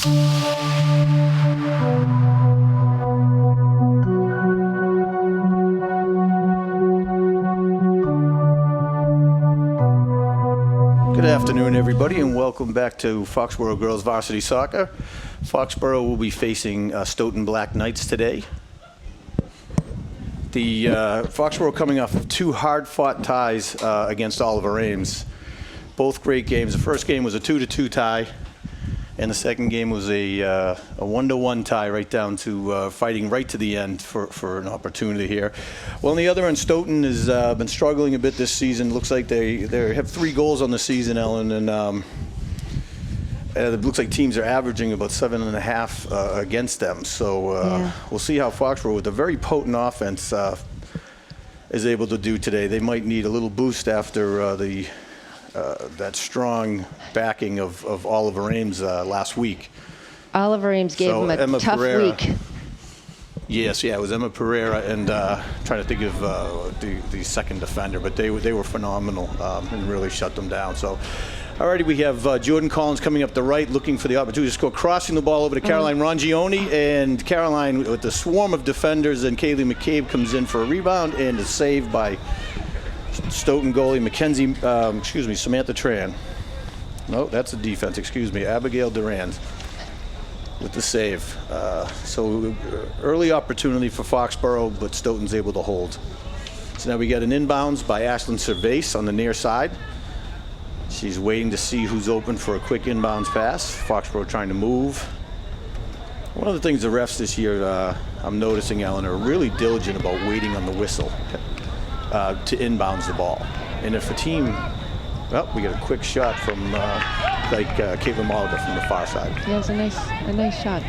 Good afternoon, everybody, and welcome back to Foxborough Girls Varsity Soccer. Foxborough will be facing Stoughton Black Knights today. The Foxborough coming off of two hard-fought ties against Oliver Ames. Both great games. The first game was a 2-2 tie, and the second game was a 1-1 tie right down to fighting right to the end for an opportunity here. Well, on the other end, Stoughton has been struggling a bit this season. Looks like they have 3 goals on the season, Ellen, and it looks like teams are averaging about 7.5 against them. So we'll see how Foxborough, with a very potent offense, is able to do today. They might need a little boost after that strong backing of Oliver Ames last week. Oliver Ames gave him a tough week. Yes, it was Emma Pereira, and trying to think of the second defender, but they were phenomenal and really shut them down. So, alrighty, we have Jordan Collins coming up the right, looking for the opportunity to score, crossing the ball over to Caroline Rongione, and Caroline with the swarm of defenders, and Kaylee McCabe comes in for a rebound and is saved by Stoughton goalie Samantha Tran. No, that's a defense, Abigail Durand with the save. So early opportunity for Foxborough, but Stoughton's able to hold. So now we get an inbounds by Ashlyn Cervase on the near side. She's waiting to see who's open for a quick inbounds pass. Foxborough trying to move. One of the things the refs this year, I'm noticing, Ellen, are really diligent about waiting on the whistle to inbounds the ball. And if a team, well, we get a quick shot from Caitlin Molliger from the far side. Yeah, it's a nice shot.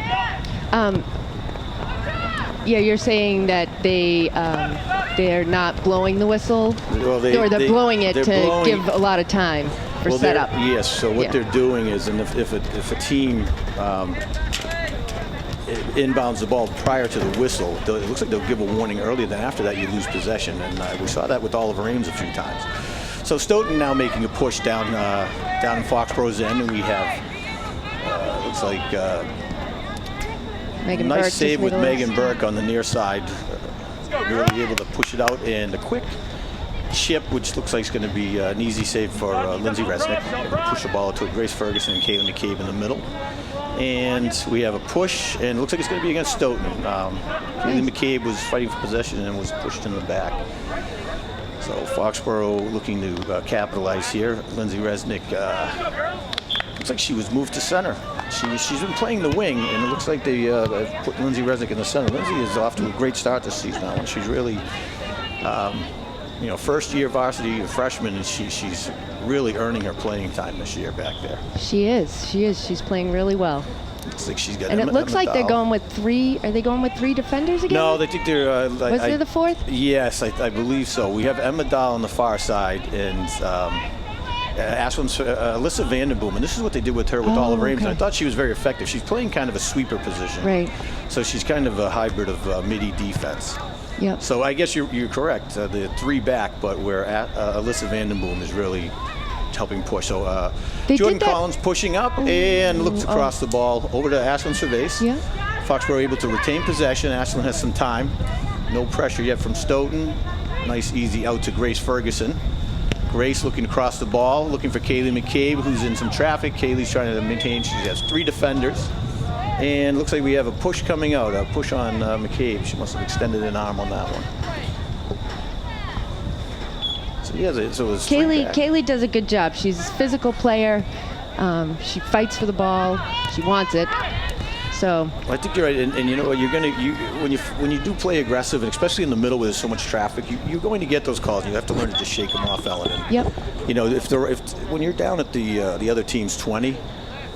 Yeah, you're saying that they're not blowing the whistle, or they're blowing it to give a lot to for setup. Yes. So what they're doing is, and if a team inbounds the ball prior to the whistle, it looks like they'll give a warning earlier. Then after that, you lose possession, and we saw that with Oliver Ames a few times. So Stoughton now making a push down in Foxborough's end, and we have looks like nice save with Megan Burke on the near side, really able to push it out, and a quick chip, which looks like it's going to be an easy save for Lindsay Resnick. Push the ball to Grace Ferguson and Kaylee McCabe in the middle. And we have a push, and it looks like it's going to be against Stoughton. Kaylee McCabe was fighting for possession and was pushed in the back. So Foxborough looking to capitalize here. Lindsay Resnick looks like she was moved to center. She's been playing the wing, and it looks like they put Lindsay Resnick in the center. Lindsay is off to a great start this season now, and she's really, first-year varsity freshman, and she's really earning her playing time this year back there. She is. She's playing really well. Looks like she's got. And it looks like they're going with 3. Are they going with 3 defenders again? No, they think they're. Was there the 4th? Yes, I believe so. We have Emma Dahl on the far side, and Alyssa Vanderboom, and this is what they did with her with Oliver Ames. And I thought she was very effective. She's playing kind of a sweeper position. Right. So she's kind of a hybrid of midi defense. Yep. So I guess you're correct. The 3 back, but where Alyssa Vandenboom is really helping push. So Jordan Collins pushing up and looks across the ball over to Ashlyn Cervase. Yeah. Foxborough able to retain possession. Ashlyn has some time. No pressure yet from Stoughton. Nice easy out to Grace Ferguson. Grace looking across the ball, looking for Kaylee McCabe, who's in some traffic. Kaylee's trying to maintain. She has 3 defenders. And looks like we have a push coming out, a push on McCabe. She must have extended an arm on that one. So yeah, so it was Kaylee does a good job. She's a physical player. She fights for the ball. She wants it. So well, I think you're right, and you know you're when you do play aggressive, and especially in the middle where there's so much traffic, you're going to get those calls. You have to learn to just shake them off, Ellen. And, yep. You know, when you're down at the other team's 20.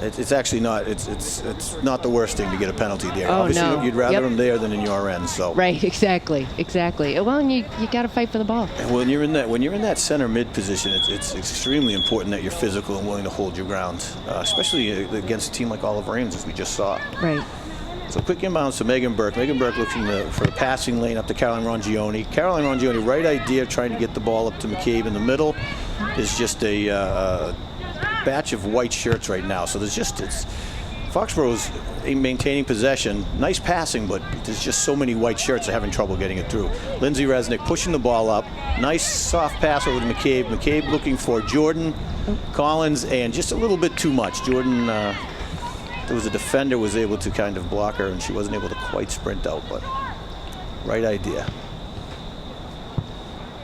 It's actually not. It's not the worst thing to get a penalty there. Oh, Obviously, no. you'd rather them there than in your end. So right, exactly. Well, and you got to fight for the ball. And when you're in that center mid position, it's extremely important that you're physical and willing to hold your ground, especially against a team like Oliver Ames, as we just saw. Right. So quick inbounds to Megan Burke. Megan Burke looking for the passing lane up to Caroline Rongione. Caroline Rongione, right idea, trying to get the ball up to McCabe in the middle. Is just a batch of white shirts right now. So there's just Foxborough's maintaining possession. Nice passing, but there's just so many white shirts are having trouble getting it through. Lindsay Resnick pushing the ball up. Nice soft pass over to McCabe. McCabe looking for Jordan Collins, and just a little bit too much. Jordan, there was a defender was able to kind of block her, and she wasn't able to quite sprint out, but right idea.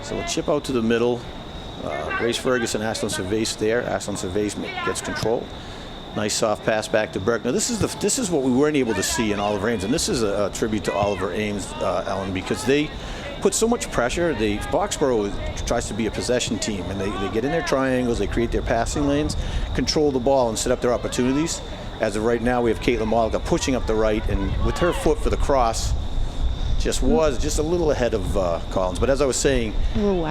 So a chip out to the middle. Grace Ferguson, Ashlyn Cervase there. Ashlyn Cervase gets control. Nice soft pass back to Burke. Now this is what we weren't able to see in Oliver Ames, and this is a tribute to Oliver Ames, Ellen, because they put so much pressure. Foxborough tries to be a possession team, and they get in their triangles, they create their passing lanes, control the ball, and set up their opportunities. As of right now, we have Caitlin Malika pushing up the right, and with her foot for the cross, just a little ahead of Collins. But as I was saying,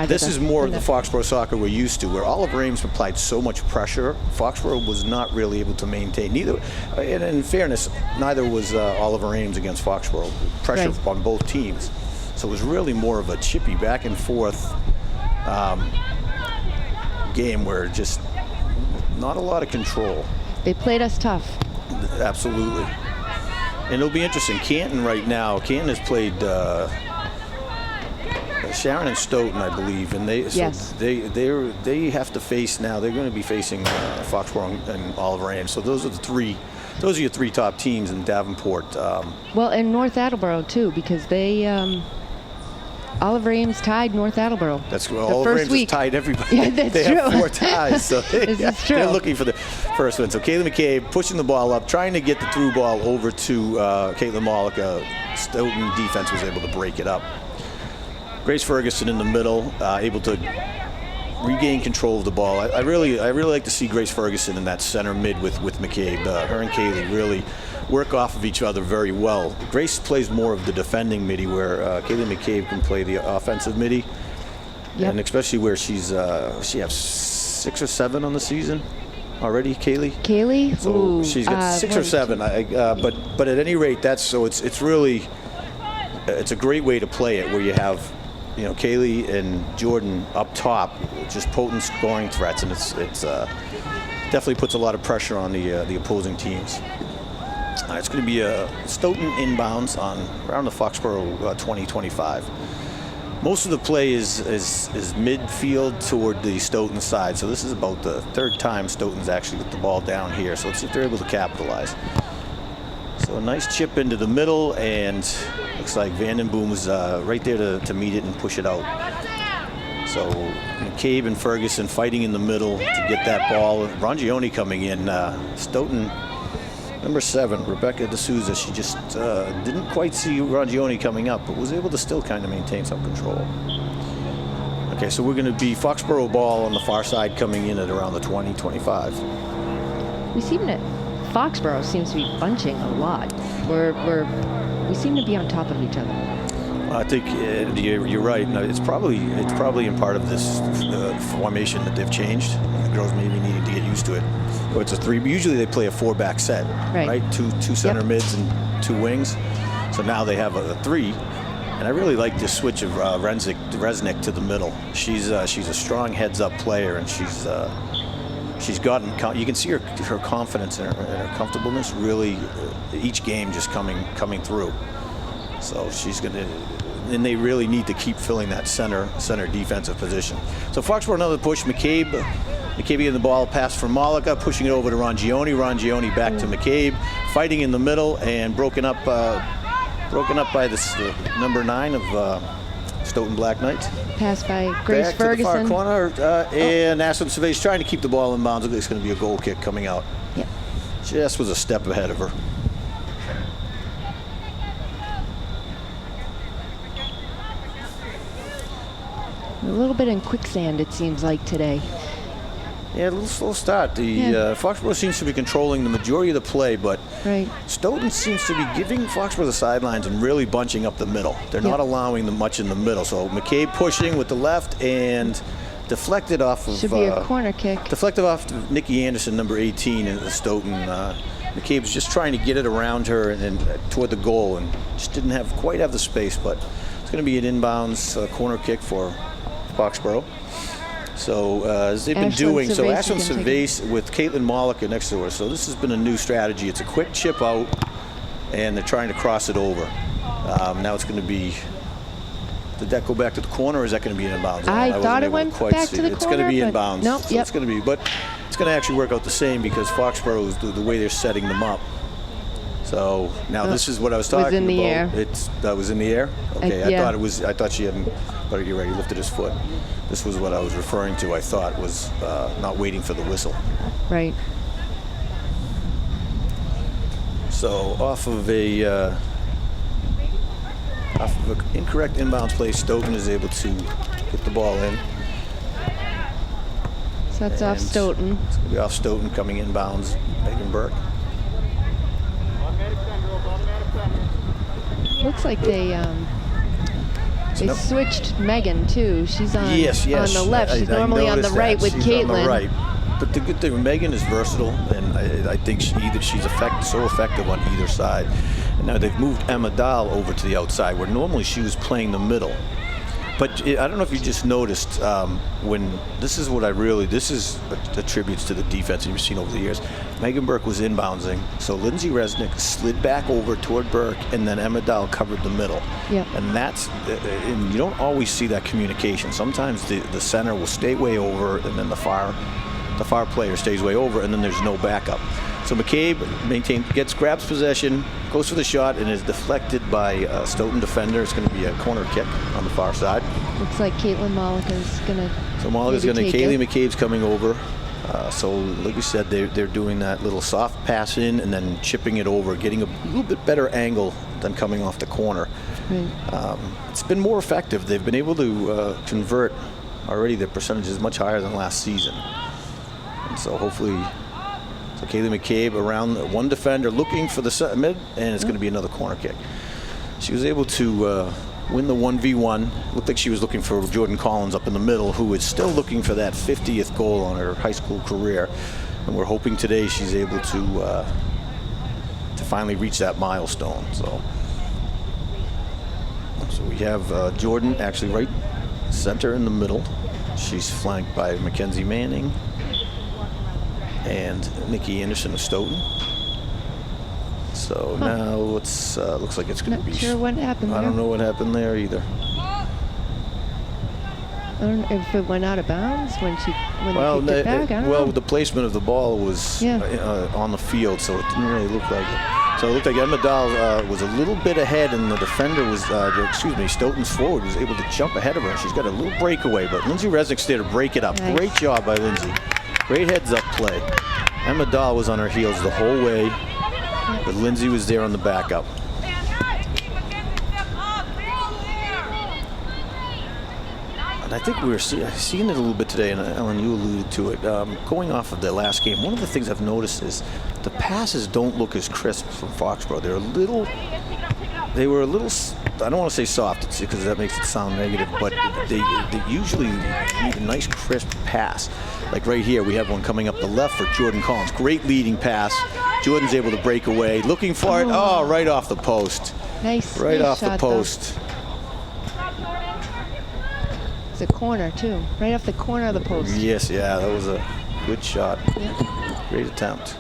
this is more of the Foxborough soccer we're used to, where Oliver Ames applied so much pressure. Foxborough was not really able to maintain. Neither, and in fairness, neither was Oliver Ames against Foxborough. Pressure on both teams. So it was really more of a chippy back and forth game where just not a lot of control. They played us tough. Absolutely. And it'll be interesting. Canton right now, Canton has played Sharon and Stoughton, I believe, and they have to face now. They're going to be facing Foxborough and Oliver Ames. So those are your three top teams in Davenport. Well, and North Attleboro too, because Oliver Ames tied North Attleboro. That's Oliver Ames has tied everybody. Yeah, that's they true. have 4 ties, so they're looking for the first win. So Kaylee McCabe pushing the ball up, trying to get the through ball over to Caitlin Malika. Stoughton defense was able to break it up. Grace Ferguson in the middle, able to regain control of the ball. I really like to see Grace Ferguson in that center mid with McCabe. Her and Kaylee really work off of each other very well. Grace plays more of the defending midi, where Kaylee McCabe can play the offensive midi, and especially where she has 6 or 7 on the season already. Kaylee. So she's got 6 or 7. But at any rate, it's really a great way to play it, where you have Kaylee and Jordan up top, just potent scoring threats, and it's definitely puts a lot of pressure on the opposing teams. It's going to be a Stoughton inbounds around the Foxborough 20-25. Most of the play is midfield toward the Stoughton side, so this is about the 3rd time Stoughton's actually got the ball down here. So let's see if they're able to capitalize. So a nice chip into the middle, and looks like Vandenboom was right there to meet it and push it out. So McCabe and Ferguson fighting in the middle to get that ball. Rangione coming in. Stoughton, number 7, Rebecca D'Souza, she just didn't quite see Rangione coming up, but was able to still kind of maintain some control. Okay, so we're going to be Foxborough ball on the far side coming in at around the 20-25. Foxborough seems to be bunching a lot. We seem to be on top of each other. I think you're right. No, it's probably in part of this formation that they've changed. The girls maybe needing to get used to it. Or it's a 3. Usually they play a 4-back set, right? Two center mids and 2 wings. So now they have a 3. And I really like this switch of Resnick to the middle. She's a strong heads-up player, and she's gotten. You can see her confidence and her comfortableness really each game just coming through. So she's going to. And they really need to keep filling that center defensive position. So Foxborough another push. McCabe getting the ball, pass from Malika, pushing it over to Rangione. Rangione back to McCabe, fighting in the middle, and broken up by this number 9 of Stoughton Black Knights. Pass by Grace back Ferguson. To the far corner, and Ashlyn Cervase trying to keep the ball in bounds. It's going to be a goal kick coming out. Yep. Just was a step ahead of her. A little bit in quicksand, it seems like today. Yeah, a little slow start. Foxborough seems to be controlling the majority of the play, but Stoughton seems to be giving Foxborough the sidelines and really bunching up the middle. They're not allowing them much in the middle. So McCabe pushing with the left and deflected off of... Should be a corner kick. Deflected off of Nikki Anderson, number 18, in the Stoughton. McCabe was just trying to get it around her and toward the goal, and just didn't quite have the space, but it's going to be an inbounds corner kick for Foxborough. So as they've been doing, so Ashland Cervase with Caitlin Mollica next to her. So this has been a new strategy. It's a quick chip out, and they're trying to cross it over. Now it's going to be. Did that go back to the corner, or is that going to be in bounds? I thought it went back to the corner. It's going to be in bounds. Nope, so it's going to be, but it's going to actually work out the same because Foxborough is the way they're setting them up. So now this is what I was talking about. It was in the air. That was in the air. Okay, yeah. I thought it was. I thought she hadn't. But you're right. He lifted his foot. This was what I was referring to. I thought was not waiting for the whistle. Right. So off of an incorrect inbounds play, Stoughton is able to get the ball in. So that's off Stoughton. It's going to be off Stoughton coming inbounds. Megan Burke. Looks like they switched Megan too. She's on on the left. She's normally on the right with Caitlin. On the right. But the good thing, Megan is versatile, and I think she's so effective on either side. And now they've moved Emma Dahl over to the outside, where normally she was playing the middle. But I don't know if you just noticed when this is attributes to the defense you've seen over the years. Megan Burke was inbounding, so Lindsay Resnick slid back over toward Burke, and then Emma Dahl covered the middle. Yep. And and you don't always see that communication. Sometimes the center will stay way over, and then the far player stays way over, and then there's no backup. So McCabe grabs possession, goes for the shot, and is deflected by a Stoughton defender. It's going to be a corner kick on the far side. Looks like Caitlin Mollica's going to. So Mollica's going to. Kaylee McCabe's coming over. So like we said, they're doing that little soft pass in and then chipping it over, getting a little bit better angle than coming off the corner. Right. It's been more effective. They've been able to convert already. Their percentage is much higher than last season. And so hopefully. So Kaylee McCabe around one defender looking for the mid, and it's going to be another corner kick. She was able to win the 1v1. Looked like she was looking for Jordan Collins up in the middle, who is still looking for that 50th goal on her high school career. And we're hoping today she's able to finally reach that milestone. So we have Jordan actually right center in the middle. She's flanked by Mackenzie Manning and Nikki Anderson of Stoughton. So now it's looks like it's going to be. Not sure what happened there. I don't know what happened there either. I don't know if it went out of bounds when they kicked it back. I don't know. The placement of the ball was on the field, so it didn't really look like it. So it looked like Emma Dahl was a little bit ahead, and the defender was, Stoughton's forward was able to jump ahead of her. She's got a little breakaway, but Lindsay Resnick's there to break it up. Nice. Great job by Lindsay. Great heads-up play. Emma Dahl was on her heels the whole way, but Lindsay was there on the backup. And I think we were seeing it a little bit today, and Ellen, you alluded to it. Going off of the last game, one of the things I've noticed is the passes don't look as crisp from Foxborough. They were a little, I don't want to say soft because that makes it sound negative, but they usually need a nice crisp pass. Like right here, we have one coming up the left for Jordan Collins. Great leading pass. Jordan's able to break away, looking for it. Oh, right off the post. Nice. Right nice off shot, the post. Though. It's a corner too, right off the corner of the post. Yes, yeah, that was a good shot. Yeah. Great attempt.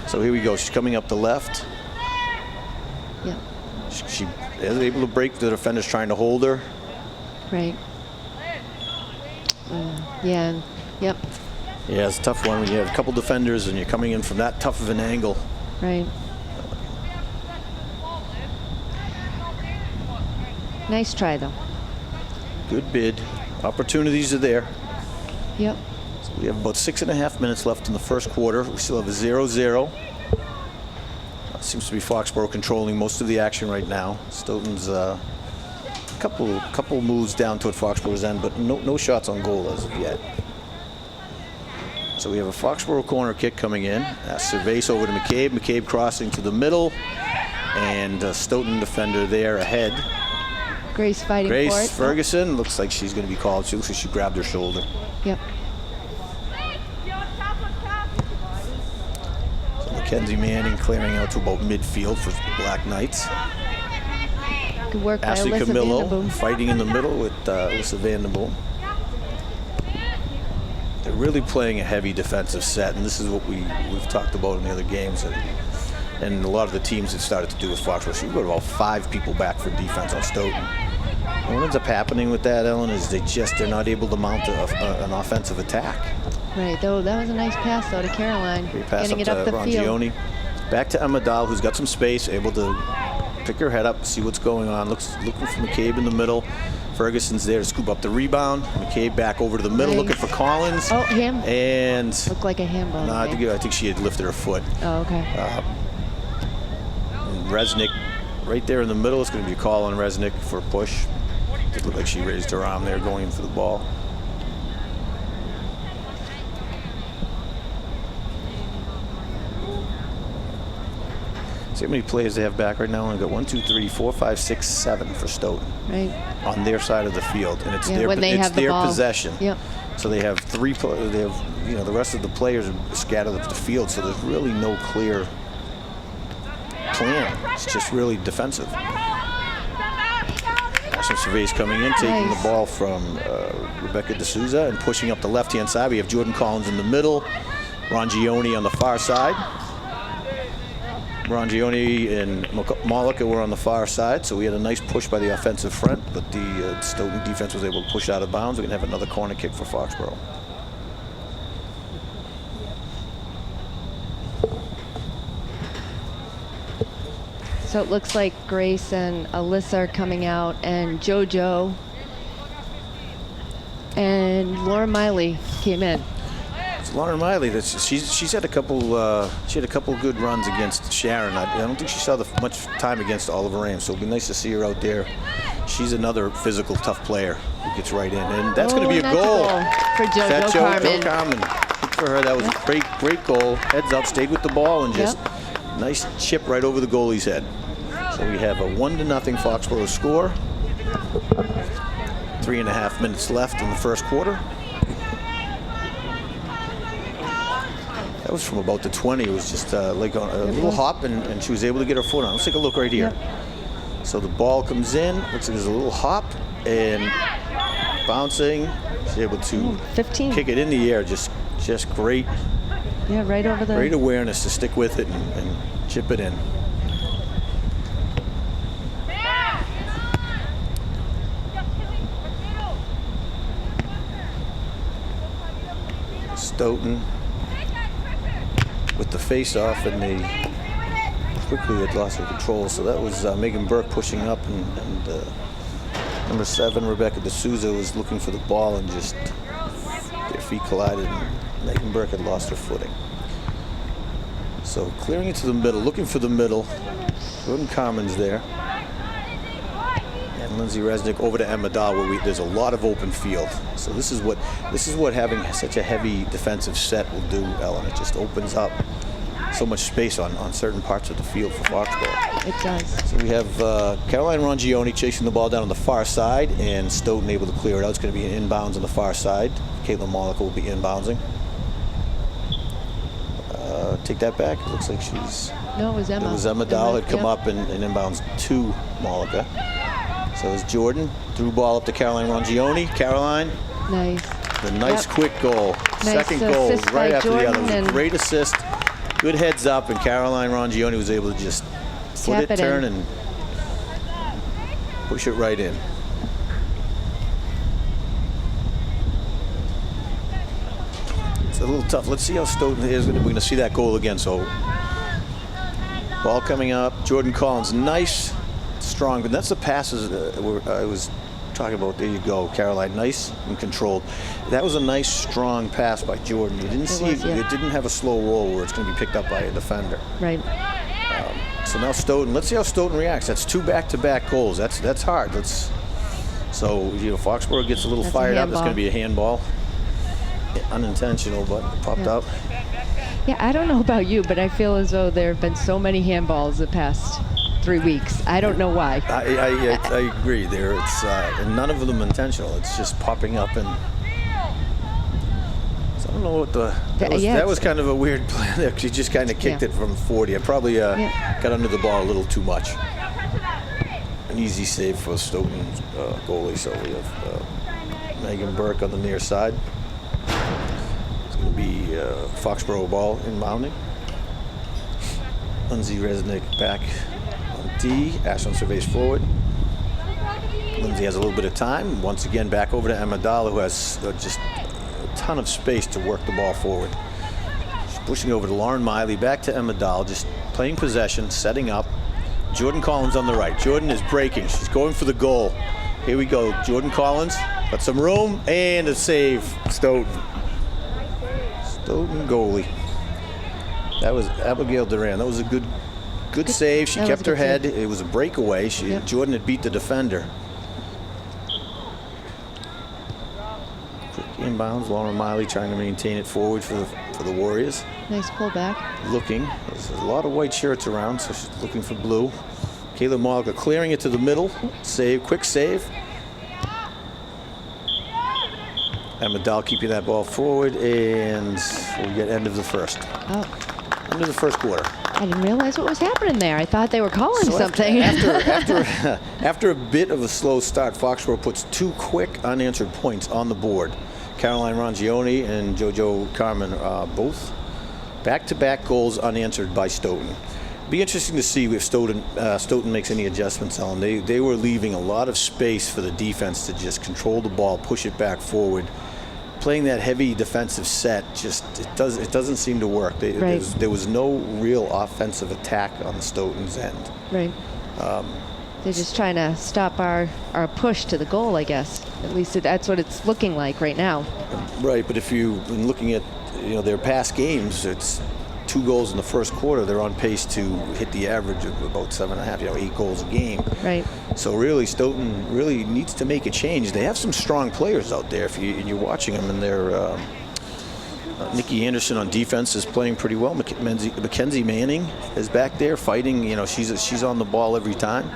So here we go. She's coming up the left. Yeah. She is able to break. The defender's trying to hold her. Right. Yeah. Yep. Yeah, it's a tough one when you have a couple defenders and you're coming in from that tough of an angle. Right. Nice try, though. Good bid. Opportunities are there. Yep. So we have about 6.5 minutes left in the first quarter. We still have a 0-0. Seems to be Foxborough controlling most of the action right now. Stoughton's a couple moves down toward Foxborough's end, but no shots on goal as of yet. So we have a Foxborough corner kick coming in. Cervase over to McCabe. McCabe crossing to the middle, and Stoughton defender there ahead. Grace fighting for it. Grace Ferguson looks like she's going to be called. She looks like she grabbed her shoulder. Yep. So Mackenzie Manning clearing out to about midfield for the Black Knights. Good work by Ashley Alyssa Camillo Vanderboom. fighting in the middle with Alyssa Vanderboom. They're really playing a heavy defensive set, and this is what we've talked about in the other games, and a lot of the teams have started to do with Foxborough. So you've got about 5 people back for defense on Stoughton. And what ends up happening with that, Ellen, is they're not able to mount an offensive attack. Right, though that was a nice pass though to Caroline, getting it up the field. Back to Emma Dahl, who's got some space, able to pick her head up, see what's going on. Looking for McCabe in the middle. Ferguson's there to scoop up the rebound. McCabe back over to the middle, looking for Collins. Oh, him. And looked like a handball. No, I think she had lifted her foot. Oh, okay. Resnick right there in the middle. It's going to be a call on Resnick for a push. It looked like she raised her arm there going in for the ball. See how many players they have back right now? We've got 1, 2, 3, 4, 5, 6, 7 for Stoughton. Right. On their side of the field, and it's their possession. Yep. So they have 3. They have, the rest of the players are scattered up the field. So there's really no clear plan. It's just really defensive. National Survey's coming in, taking the ball from Rebecca D'Souza and pushing up the left-hand side. We have Jordan Collins in the middle, Rongione on the far side. Rongione and Malika were on the far side, so we had a nice push by the offensive front, but the Stoughton defense was able to push out of bounds. We're going to have another corner kick for Foxborough. So it looks like Grace and Alyssa are coming out, and JoJo and Laura Miley came in. It's Laura Miley. She's had a couple. She had a couple good runs against Sharon. I don't think she saw much time against Oliver Ames, so it'll be nice to see her out there. She's another physical, tough player who gets right in, and that's going to be a goal for JoJo Carmen. Good for her. That was a great goal. Heads up, stayed with the ball, and just nice chip right over the goalie's head. So we have a 1-0 Foxborough score. 3.5 minutes left in the first quarter. That was from about the 20. It was just like on a little hop, and she was able to get her foot on. Let's take a look right here. So the ball comes in. Looks like there's a little hop and bouncing. She's able to 15. Kick it in the air. Just great. Yeah, right over the. Great awareness to stick with it and chip it in. Stoughton with the face-off, and they quickly had lost their control. So that was Megan Burke pushing up, and number 7, Rebecca D'Souza, was looking for the ball, and just their feet collided, and Megan Burke had lost her footing. So clearing it to the middle, looking for the middle. Jordan Carmen's there. And Lindsay Resnick over to Emma Dahl, where there's a lot of open field. So this is what having such a heavy defensive set will do, Ellen. It just opens up so much space on certain parts of the field for Foxborough. It does. So we have Caroline Rongione chasing the ball down on the far side, and Stoughton able to clear it out. It's going to be an inbounds on the far side. Caitlin Malika will be inboundsing. Take that back. It looks like she's... No, it was Emma. It was Emma Dahl had come up and inbounds to Malika. So it was Jordan. Threw ball up to Caroline Rongione. Caroline. Nice. The nice quick goal. Nice Second goal right after Jordan, the other. It was a great assist. Good heads up, and Caroline Rongione was able to just foot it, turn, and push it right in. It's a little tough. Let's see how Stoughton is. We're going to see that goal again. So ball coming up. Jordan Collins, nice, strong. And that's the passes I was talking about. There you go, Caroline. Nice and controlled. That was a nice, strong pass by Jordan. You didn't see it. It didn't have a slow roll where it's going to be picked up by a defender. Right. So now Stoughton. Let's see how Stoughton reacts. That's 2 back-to-back goals. That's hard. So Foxborough gets a little fired up. It's going to be a handball. Unintentional, but it popped out. Yeah, I don't know about you, but I feel as though there have been so many handballs the past 3 weeks. I don't know why. I agree. And none of them intentional. It's just popping up, and so I don't know what that was kind of a weird play there, because he just kind of kicked it from 40. I probably got under the ball a little too much. an easy save for Stoughton goalie. So we have Megan Burke on the near side. It's going to be Foxborough ball inbounding. Lindsay Resnick back on D. Ashland surveys forward. Lindsay has a little bit of time. Once again, back over to Emma Dahl, who has just a ton of space to work the ball forward. She's pushing over to Lauren Miley, back to Emma Dahl, just playing possession, setting up. Jordan Collins on the right. Jordan is breaking. She's going for the goal. Here we go. Jordan Collins got some room and a save. Stoughton goalie. That was Abigail Duran. That was a good save. She kept her head. It was a breakaway. Jordan had beat the defender. Quick inbounds. Lauren Miley trying to maintain it forward for the Warriors. Nice pullback. Looking. There's a lot of white shirts around, so she's looking for blue. Kayla Malka clearing it to the middle. Save. Quick save. Emma Dahl keeping that ball forward, and we get end of the first. Oh. End of the first quarter. I didn't realize what was happening there. I thought they were calling something. After a bit of a slow start, Foxborough puts 2 quick unanswered points on the board. Caroline Rongioni and JoJo Carmen both back-to-back goals unanswered by Stoughton. Be interesting to see if Stoughton makes any adjustments on them. They were leaving a lot of space for the defense to just control the ball, push it back forward. Playing that heavy defensive set, it doesn't seem to work. There was no real offensive attack on the Stoughton's end. Right. They're just trying to stop our push to the goal, I guess. At least that's what it's looking like right now. Right, but if you've been looking at their past games, it's 2 goals in the first quarter. They're on pace to hit the average of about 7.5, 8 goals a game. Right. So really, Stoughton really needs to make a change. They have some strong players out there. And you're watching them, and they're Nikki Anderson on defense is playing pretty well. Mackenzie Manning is back there fighting. She's on the ball every time.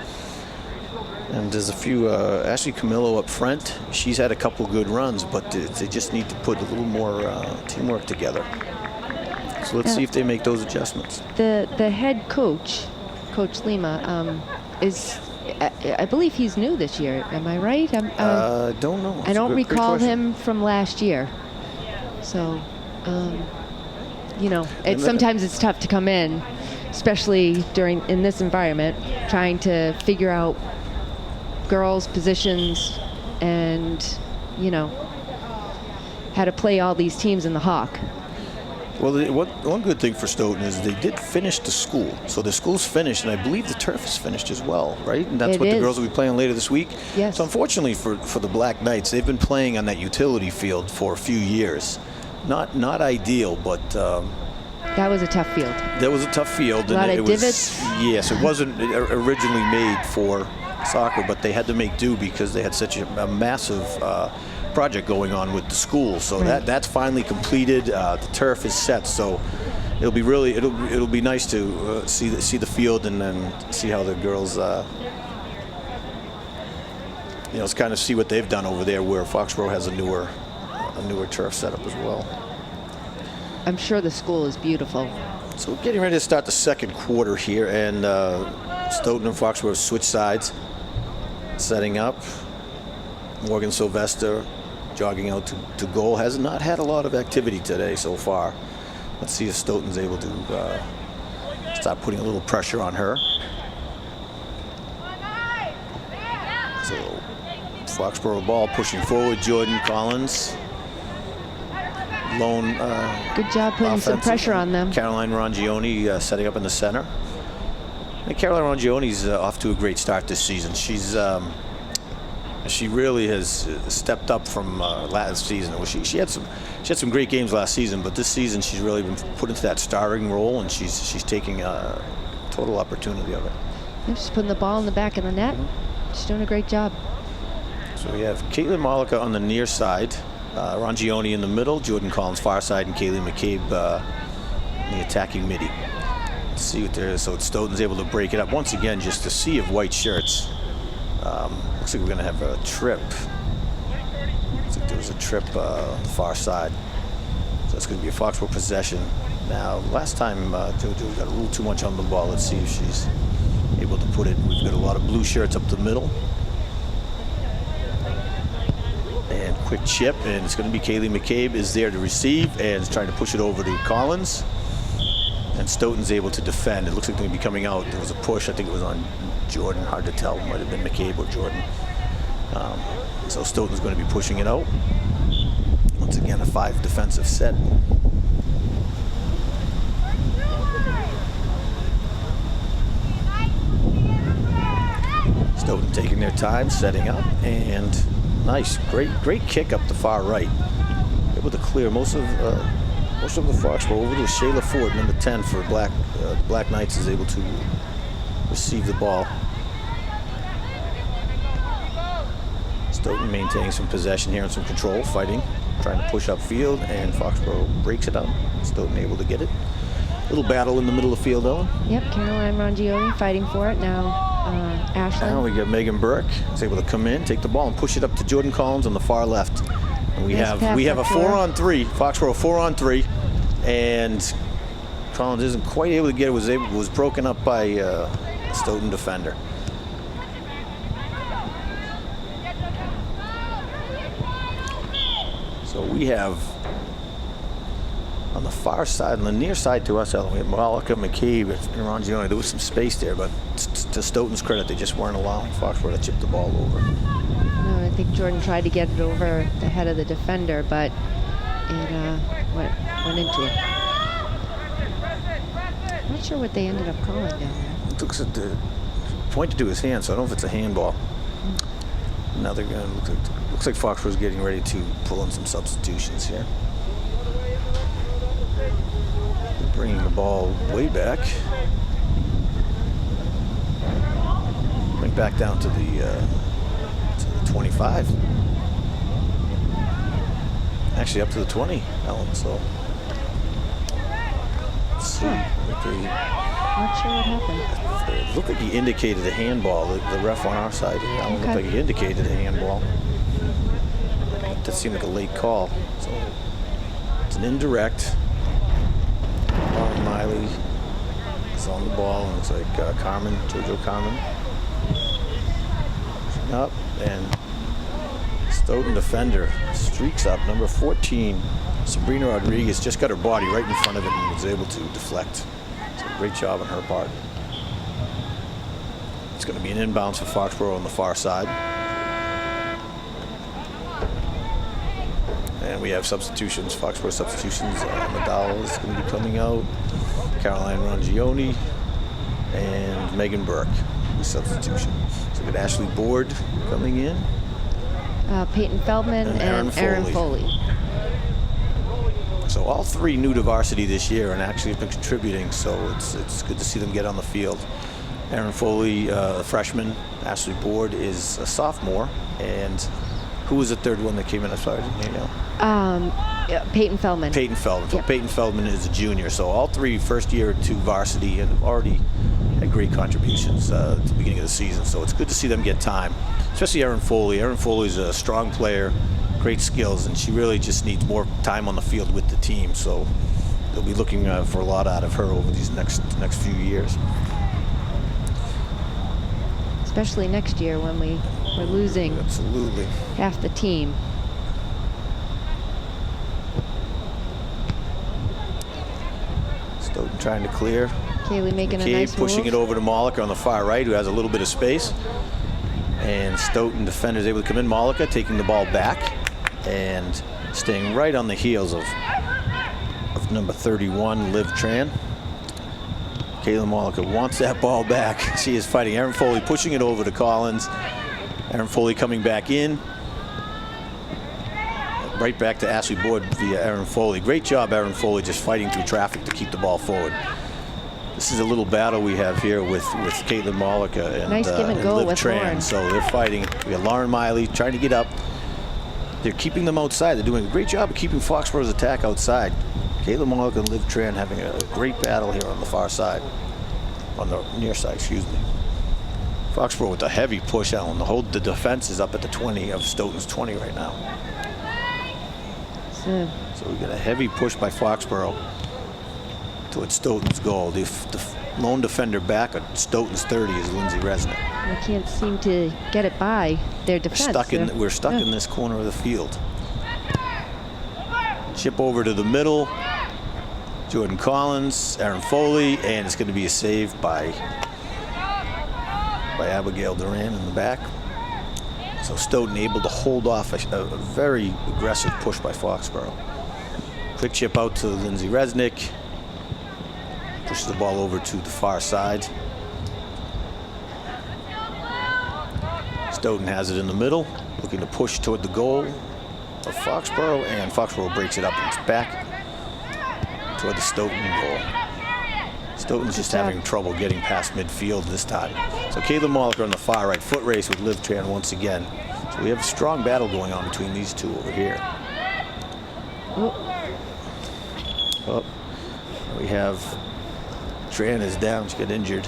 And there's a few, Ashley Camillo up front. She's had a couple good runs, but they just need to put a little more teamwork together. So let's see if they make those adjustments. The head coach, Coach Lima, I believe he's new this year. Am I right? I don't know. I don't recall him from last year. So, sometimes it's tough to come in, especially in this environment, trying to figure out girls' positions and, how to play all these teams in the Hawk. Well, one good thing for Stoughton is they did finish the school. So the school's finished, and I believe the turf is finished as well, right? And that's what the girls will be playing later this week. Yes. So unfortunately for the Black Knights, they've been playing on that utility field for a few years. Not ideal, but that was a tough field. That was a tough field. A lot of divots. Yes, it wasn't originally made for soccer, but they had to make do because they had such a massive project going on with the school. So that's finally completed. The turf is set, so it'll be nice to see the field and then see how the girls kind of see what they've done over there, where Foxborough has a newer turf setup as well. I'm sure the school is beautiful. So we're getting ready to start the second quarter here, and Stoughton and Foxborough switch sides, setting up. Morgan Sylvester jogging out to goal. Has not had a lot of activity today so far. Let's see if Stoughton's able to start putting a little pressure on her. So Foxborough ball pushing forward. Jordan Collins. Lone good job putting some pressure on them. Caroline Rongioni setting up in the center. And Caroline Rongioni's off to a great start this season. She really has stepped up from last season. She had some great games last season, but this season she's really been put into that starring role, and she's taking a total opportunity of it. She's putting the ball in the back of the net. She's doing a great job. So we have Caitlin Malika on the near side. Rongioni in the middle, Jordan Collins far side, and Kaylee McCabe in the attacking midi. Let's see what there is. So Stoughton's able to break it up once again. Just a sea of white shirts. Looks like we're going to have a trip. Looks like there was a trip on the far side. So that's going to be a Foxborough possession. Now, last time JoJo got a little too much on the ball. Let's see if she's able to put it. We've got a lot of blue shirts up the middle. And quick chip, and it's going to be Kaylee McCabe is there to receive and is trying to push it over to Collins. And Stoughton's able to defend. It looks like they're going to be coming out. There was a push. I think it was on Jordan. Hard to tell. Might have been McCabe or Jordan. So Stoughton's going to be pushing it out. Once again, a 5 defensive set. Stoughton taking their time, setting up, and nice, great kick up the far right. Able to clear most of the Foxborough over to Shayla Ford, number 10 for Black Knights, is able to receive the ball. Stoughton maintaining some possession here and some control, fighting, trying to push upfield, and Foxborough breaks it out. Stoughton able to get it. Little battle in the middle of the field, Ellen. Yep, Caroline Rongioni fighting for it now. Ashlyn. Now we got Megan Burke is able to come in, take the ball, and push it up to Jordan Collins on the far left. And we have a 4-on-3, Foxborough 4-on-3, and Collins isn't quite able to get it. Was broken up by a Stoughton defender. So we have on the far side, on the near side to us, Ellen, we have Malika, McCabe, and Rongioni. There was some space there, but to Stoughton's credit, they just weren't allowing Foxborough to chip the ball over. No, I think Jordan tried to get it over the head of the defender, but it went into it. I'm not sure what they ended up calling down there. It looks at the pointed to his hand, so I don't know if it's a handball. Now they're going to looks like Foxborough's getting ready to pull in some substitutions here. They're bringing the ball way back. Bring back down to the 25. Actually, up to the 20, Ellen. So let's see. Not sure what happened. It looked like he indicated a handball. The ref on our side, Ellen, looked like he indicated a handball. That seemed like a late call. So it's an indirect. Lauren Miley is on the ball, and it's like Jojo Carmen. Up, and Stoughton defender streaks up. Number 14, Sabrina Rodriguez, just got her body right in front of it and was able to deflect. So great job on her part. It's going to be an inbounds for Foxborough on the far side. And we have substitutions, Foxborough substitutions. Madal is going to be coming out. Caroline Rongioni and Megan Burke, substitution. So we got Ashley Board coming in. Peyton Feldman and Aaron Foley. So all 3 new to varsity this year and actually have been contributing, so it's good to see them get on the field. Aaron Foley, a freshman. Ashley Board is a sophomore. And who was the third one that came in? I'm sorry, I didn't hear you. Peyton Feldman. Peyton Feldman. Yep. So Peyton Feldman is a junior. So all 3 first year to varsity and have already had great contributions at the beginning of the season. So it's good to see them get time, especially Aaron Foley. Aaron Foley is a strong player, great skills, and she really just needs more time on the field with the team. So they'll be looking for a lot out of her over these next few years. Especially next year when we're losing Absolutely. half the team. Stoughton trying to clear. Kaylee making McCabe a nice pushing move. it over to Malika on the far right, who has a little bit of space. And Stoughton defenders able to come in. Malika taking the ball back and staying right on the heels of number 31, Liv Tran. Kayla Malika wants that ball back. She is fighting. Aaron Foley pushing it over to Collins. Aaron Foley coming back in. Right back to Ashley Board via Aaron Foley. Great job, Aaron Foley, just fighting through traffic to keep the ball forward. This is a little battle we have here with Caitlin Malika and, nice give and go Liv with Tran. Lauren. So they're fighting. We got Lauren Miley trying to get up. They're keeping them outside. They're doing a great job of keeping Foxborough's attack outside. Caitlin Malika and Liv Tran having a great battle here on the far side. On the near side, excuse me. Foxborough with a heavy push out. The defense is up at the 20 of Stoughton's 20 right now. So we got a heavy push by Foxborough towards Stoughton's goal. The lone defender back at Stoughton's 30 is Lindsay Resnick. They can't seem to get it by their defense. We're stuck in this corner of the field. Chip over to the middle. Jordan Collins, Aaron Foley, and it's going to be a save by Abigail Duran in the back. So Stoughton able to hold off a very aggressive push by Foxborough. Quick chip out to Lindsay Resnick. Pushes the ball over to the far side. Stoughton has it in the middle, looking to push toward the goal of Foxborough, and Foxborough breaks it up and it's back toward the Stoughton goal. Stoughton's just having trouble getting past midfield this time. So Caitlin Molliker on the far right, foot race with Liv Tran once again. So we have a strong battle going on between these two over here. Oh, we have Tran is down, she got injured.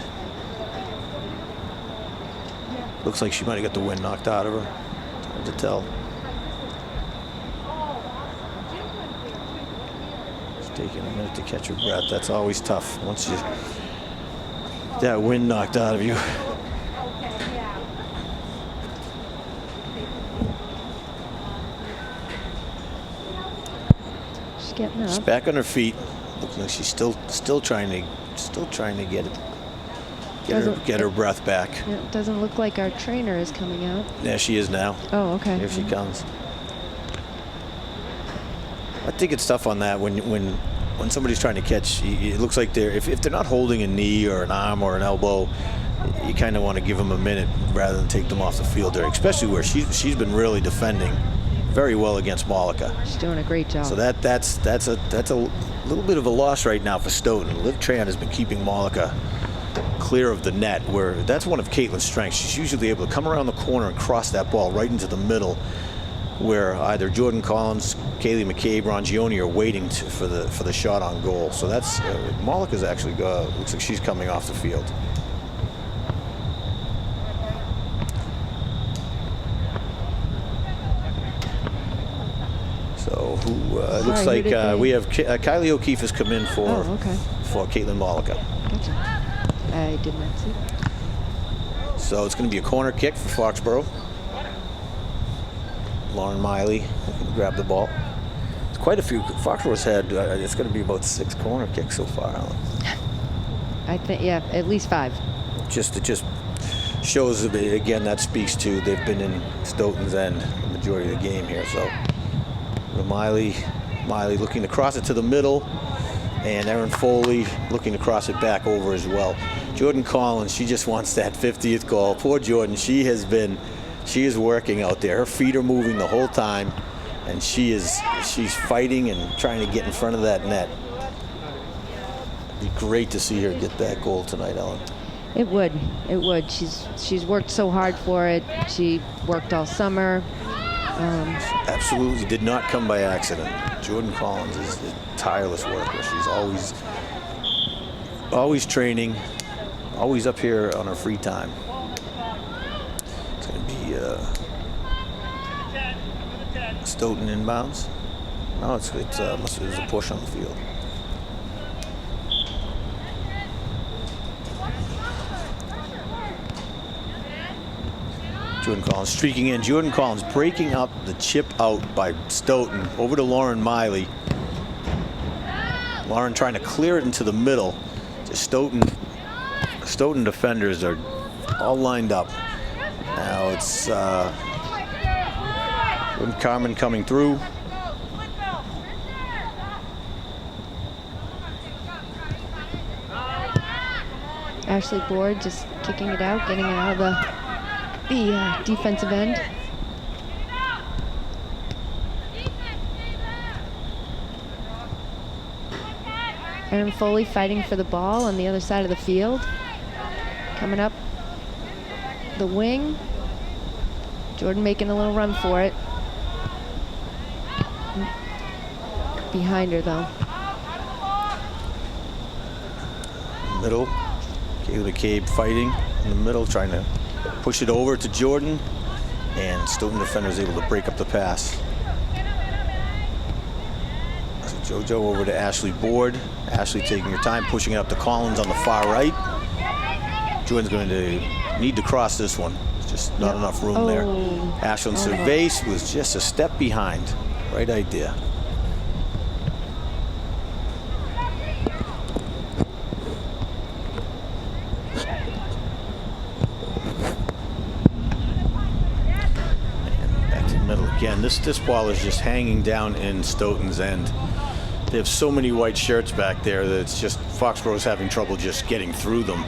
Looks like she might have got the wind knocked out of her. It's hard to tell. Taking a minute to catch your breath. That's always tough once you that wind knocked out of you. She's getting up. She's back on her feet. Looks like she's still trying to get her breath back. Yeah, it doesn't look like our trainer is coming out. Yeah, she is now. Oh, okay. Here she comes. I think it's tough on that when somebody's trying to catch. It looks like if they're not holding a knee or an arm or an elbow, you kind of want to give them a minute rather than take them off the field there, especially where she's been really defending very well against Molliker. She's doing a great job. So that's a little bit of a loss right now for Stoughton. Liv Tran has been keeping Molliker clear of the net, where that's one of Caitlin's strengths. She's usually able to come around the corner and cross that ball right into the middle, where either Jordan Collins, Kaylee McCabe, Ron Gioni are waiting for the shot on goal. So that's Molliker's actually looks like she's coming off the field. So it looks like we have Kylie O'Keefe has come in for Caitlin Molliker. Gotcha. I did not see that. So it's going to be a corner kick for Foxborough. Lauren Miley can grab the ball. It's quite a few. Foxborough's had, it's going to be about 6 corner kicks so far, Alan. I think, yeah, at least 5. It just shows, again, that speaks to they've been in Stoughton's end the majority of the game here. So Miley looking to cross it to the middle, and Erin Foley looking to cross it back over as well. Jordan Collins, she just wants that 50th goal. Poor Jordan, she is working out there. Her feet are moving the whole time, and she's fighting and trying to get in front of that net. It'd be great to see her get that goal tonight, Ellen. It would. She's worked so hard for it. She worked all summer. Absolutely did not come by accident. Jordan Collins is a tireless worker. She's always training, always up here on her free time. It's going to be Stoughton inbounds. No, it was a push on the field. Jordan Collins streaking in. Jordan Collins breaking up the chip out by Stoughton over to Lauren Miley. Lauren trying to clear it into the middle. Stoughton defenders are all lined up. Now it's Carmen coming through. Ashley Board just kicking it out, getting it out of the defensive end. Erin Foley fighting for the ball on the other side of the field. Coming up the wing. Jordan making a little run for it. Behind her, though. Middle. Kaylee McCabe fighting in the middle, trying to push it over to Jordan, and Stoughton defender is able to break up the pass. So JoJo over to Ashley Board. Ashley taking her time, pushing it up to Collins on the far right. Jordan's going to need to cross this one. There's just not enough room there. Ashlyn Cervase was just a step behind. Right idea. And back to the middle again. This ball is just hanging down in Stoughton's end. They have so many white shirts back there that it's just Foxborough's having trouble just getting through them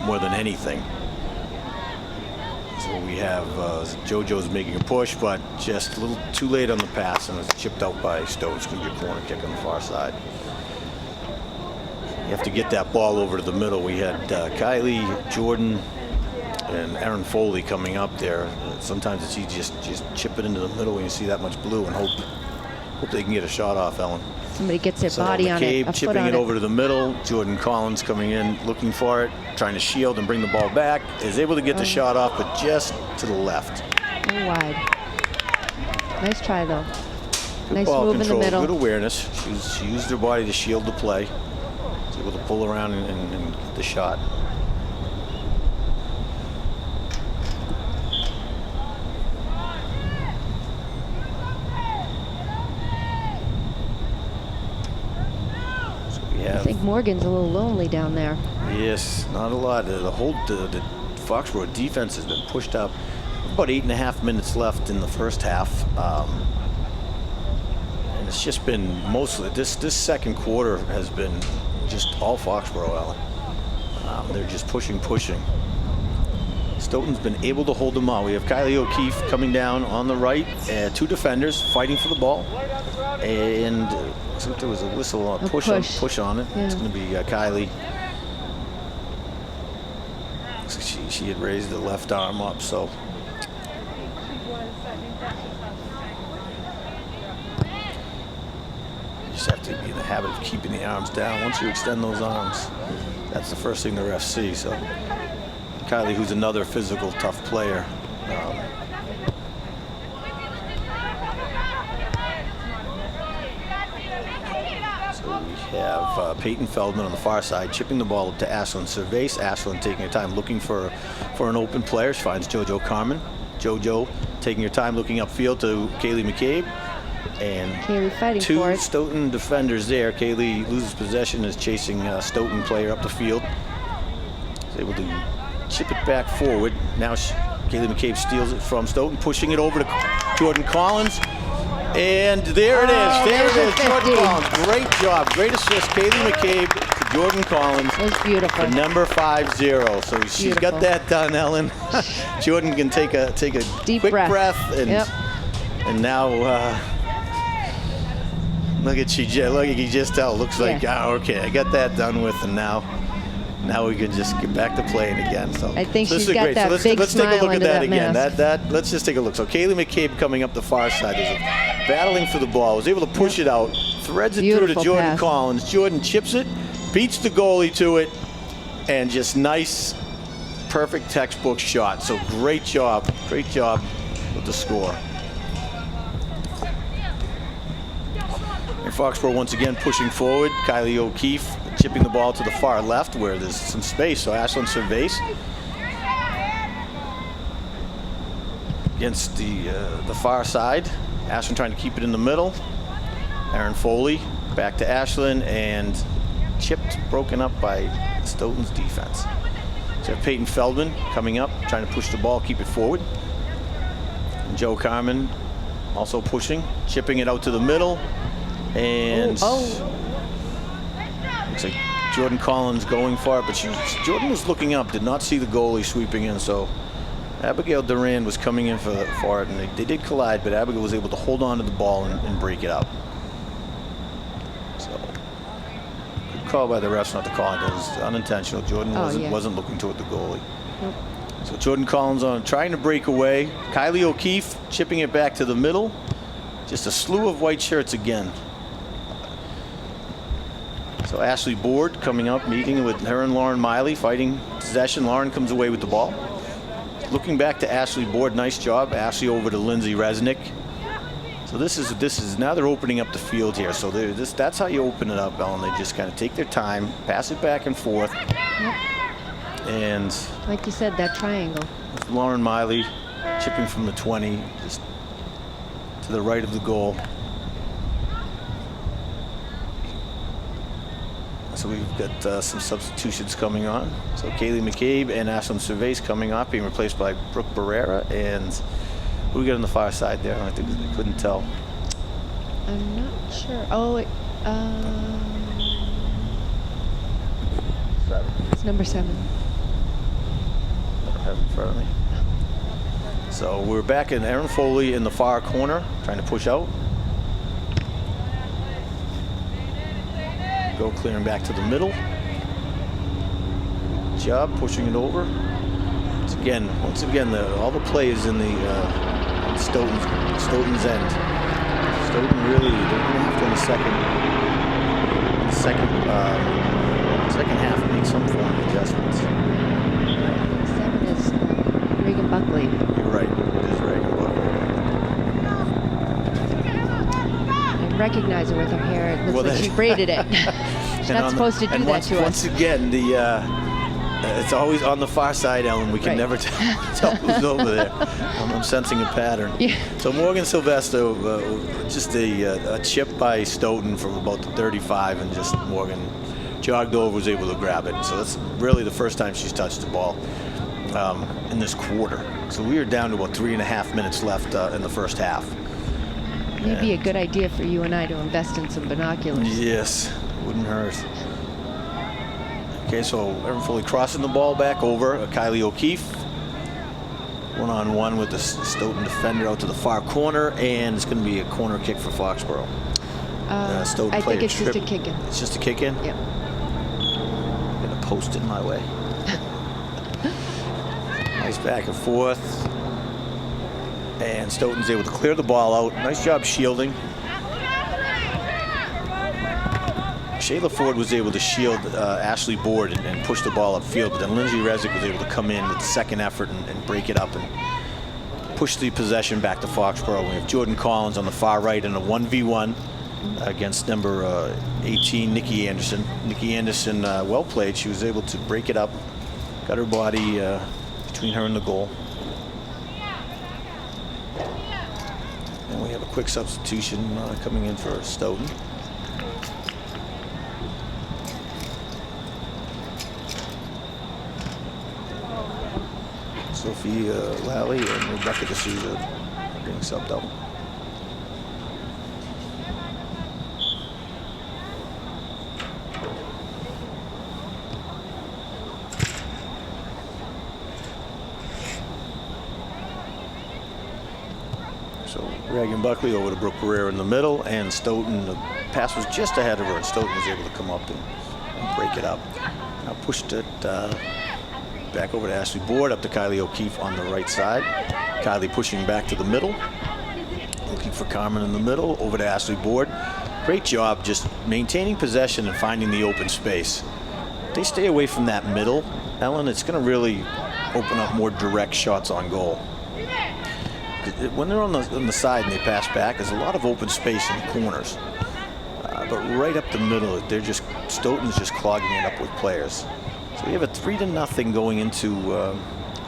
more than anything. So we have JoJo's making a push, but just a little too late on the pass, and it's chipped out by Stoughton. It's going to be a corner kick on the far side. You have to get that ball over to the middle. We had Kylie, Jordan, and Erin Foley coming up there. Sometimes it's easy just chip it into the middle when you see that much blue and hope they can get a shot off, Ellen. Somebody gets their body on it. McCabe chipping it over to the middle. Jordan Collins coming in, looking for it, trying to shield and bring the ball back. Is able to get the shot off, but just to the left. Oh, wide. Nice try, though. Good nice ball move control, in the middle. good awareness. She used her body to shield the play. Was able to pull around and get the shot. I think Morgan's a little lonely down there. Yes, not a lot. The Foxborough defense has been pushed up. About 8.5 minutes left in the first half, and it's just been mostly this second quarter has been just all Foxborough, Ellen. They're just pushing. Stoughton's been able to hold them on. We have Kylie O'Keefe coming down on the right, two defenders fighting for the ball, and looks like there was a whistle on push on it. Yeah. It's going to be Kylie. Looks like she had raised the left arm up, so. You just have to be in the habit of keeping the arms down. Once you extend those arms, that's the first thing the refs see. So Kylie, who's another physical, tough player. So we have Peyton Feldman on the far side, chipping the ball up to Ashlyn Cervase. Ashlyn taking her time, looking for an open player. She finds JoJo Carmen. JoJo taking her time, looking upfield to Kaylee McCabe. And Kaylee fighting two for it. Stoughton defenders there. Kaylee loses possession, is chasing a Stoughton player up the field. Is able to chip it back forward. Now Kaylee McCabe steals it from Stoughton, pushing it over to Jordan Collins. And there it is. There it is. Jordan Collins. Great job. Great assist. Kaylee McCabe to Jordan Collins. It was beautiful. For number 5-0. So she's got that done, Ellen. Jordan can take a deep quick breath and now look at you just tell. Looks like okay, I got that done with, and now we can just get back to playing again. So I think this she's is got great. that So big let's take a smile look at under that that again. mask. Let's just take a look. So Kaylee McCabe coming up the far side, is battling for the ball, was able to push it out, threads it through to Jordan pass. Collins. Jordan chips it, beats the goalie to it, and just nice, perfect textbook shot. So great job with the score. And Foxborough once again pushing forward. Kylie O'Keefe chipping the ball to the far left where there's some space. So Ashlyn Cervase against the far side. Ashlyn trying to keep it in the middle. Erin Foley back to Ashlyn, and chipped, broken up by Stoughton's defense. So we have Peyton Feldman coming up, trying to push the ball, keep it forward. And Joe Carmen also pushing, chipping it out to the middle. And looks like Jordan Collins going for it, but Jordan was looking up, did not see the goalie sweeping in. So Abigail Duran was coming in for it, and they did collide, but Abigail was able to hold on to the ball and break it up. So good call by the refs not to call it. It was unintentional. Jordan wasn't looking toward the goalie. Nope. So Jordan Collins on trying to break away. Kylie O'Keefe chipping it back to the middle. Just a slew of white shirts again. So Ashley Board coming up, meeting with her and Lauren Miley, fighting possession. Lauren comes away with the ball. Looking back to Ashley Board, nice job. Ashley over to Lindsay Resnick. So this is now they're opening up the field here. So that's how you open it up, Ellen. They just kind of take their time, pass it back and forth. Yep. And like you said, that triangle. Lauren Miley chipping from the 20, just to the right of the goal. So we've got some substitutions coming on. So Kaylee McCabe and Ashlyn Cervais coming off, being replaced by Brooke Barrera. And who we got on the far side there? I think they couldn't tell. I'm not sure. Oh, it's number 7. I don't have it in front of me. So we're back in Erin Foley in the far corner, trying to push out. Go clearing back to the middle. Good job pushing it over. Once again, all the play is in the Stoughton's end. Stoughton really didn't have to in the second half make some form of adjustments. 7 is Reagan Buckley. You're right. It is Reagan Buckley. I recognize her with her hair. It looks like she braided it. She's not supposed to do that to us. Once again, it's always on the far side, Ellen. We can never tell who's over there. I'm sensing a pattern. Yeah. So Morgan Sylvester, just a chip by Stoughton from about the 35, and just Morgan jogged over, was able to grab it. So that's really the first time she's touched the ball in this quarter. So we are down to about 3.5 minutes left in the first half. Maybe a good idea for you and I to invest in some binoculars. Yes, wouldn't hurt. Okay, so Erin Foley crossing the ball back over. Kylie O'Keefe. One-on-one with the Stoughton defender out to the far corner, and it's going to be a corner kick for Foxborough. I think it's just a kick in. It's just a kick in? Yep. I'm going to post it my way. Nice back and forth. And Stoughton's able to clear the ball out. Nice job shielding. Shayla Ford was able to shield Ashley Board and push the ball upfield, but then Lindsay Resnick was able to come in with the second effort and break it up and push the possession back to Foxborough. We have Jordan Collins on the far right in a 1v1 against number 18, Nikki Anderson. Nikki Anderson, well played. She was able to break it up, got her body between her and the goal. And we have a quick substitution coming in for Stoughton. Sophie Lally and Rebecca D'Souza being subbed out. So Reagan Buckley over to Brooke Pereira in the middle, and Stoughton, the pass was just ahead of her, and Stoughton was able to come up and break it up. Now pushed it back over to Ashley Board, up to Kylie O'Keefe on the right side. Kylie pushing back to the middle, looking for Carmen in the middle, over to Ashley Board. Great job just maintaining possession and finding the open space. If they stay away from that middle, Ellen, it's going to really open up more direct shots on goal. When they're on the side and they pass back, there's a lot of open space in the corners. But right up the middle, Stoughton's just clogging it up with players. So we have a 3-0 going into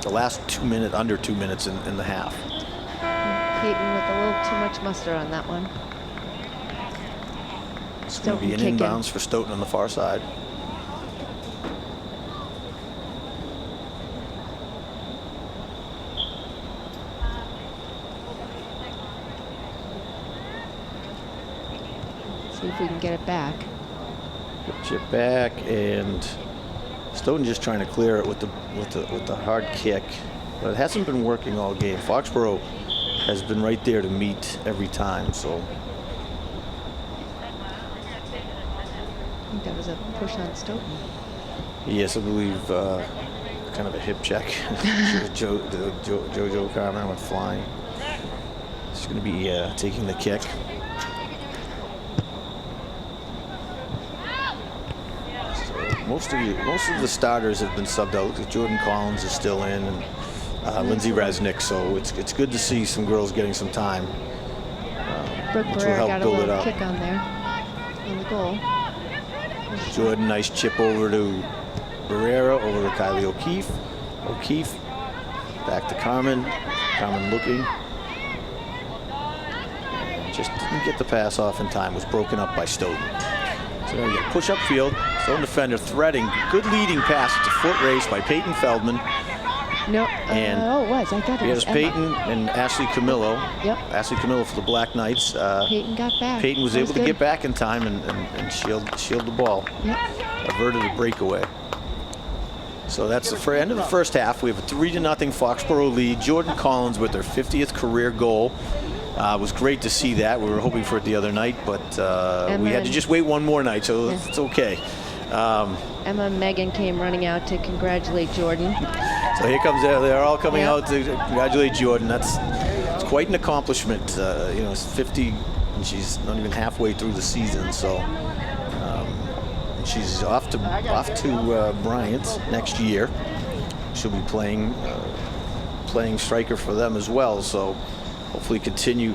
the last under 2 minutes in the half. Peyton with a little too much mustard on that one. It's going to be an inbounds for Stoughton on the far side. See if we can get it back. Chip back, and Stoughton just trying to clear it with the hard kick, but it hasn't been working all game. Foxborough has been right there to meet every time. So I think that was a push on Stoughton. yes, I believe kind of a hip check. Jojo Carmen went flying. She's going to be taking the kick. Most of the starters have been subbed out. Jordan Collins is still in, and Lindsay Resnick. So it's good to see some girls getting some time. Brooke which will Barrera help got a build it little up. kick on there on the goal. Jordan, nice chip over to Barrera, over to Kylie O'Keefe. O'Keefe, back to Carmen. Carmen looking. And just didn't get the pass off in time. Was broken up by Stoughton. So there we go. Push up field. Stoughton defender threading. Good leading pass. It's a foot race by Peyton Feldman. No, And oh, it was. I thought it was Here's Emma. Peyton and Ashley Camillo. Yep. Ashley Camillo for the Black Knights. Peyton got back. Peyton was That able to good. get back in time and shield the ball. Yep. Averted a breakaway. So that's the end of the first half. We have a 3-0 Foxborough lead. Jordan Collins with her 50th career goal. It was great to see that. We were hoping for it the other night, but we had to just wait one more night, so it's okay. Emma and Megan came running out to congratulate Jordan. So here comes they're all coming out to congratulate Jordan. It's quite an accomplishment. It's 50, and she's not even halfway through the season. So she's off to Bryant next year. She'll be playing striker for them as well. So hopefully continue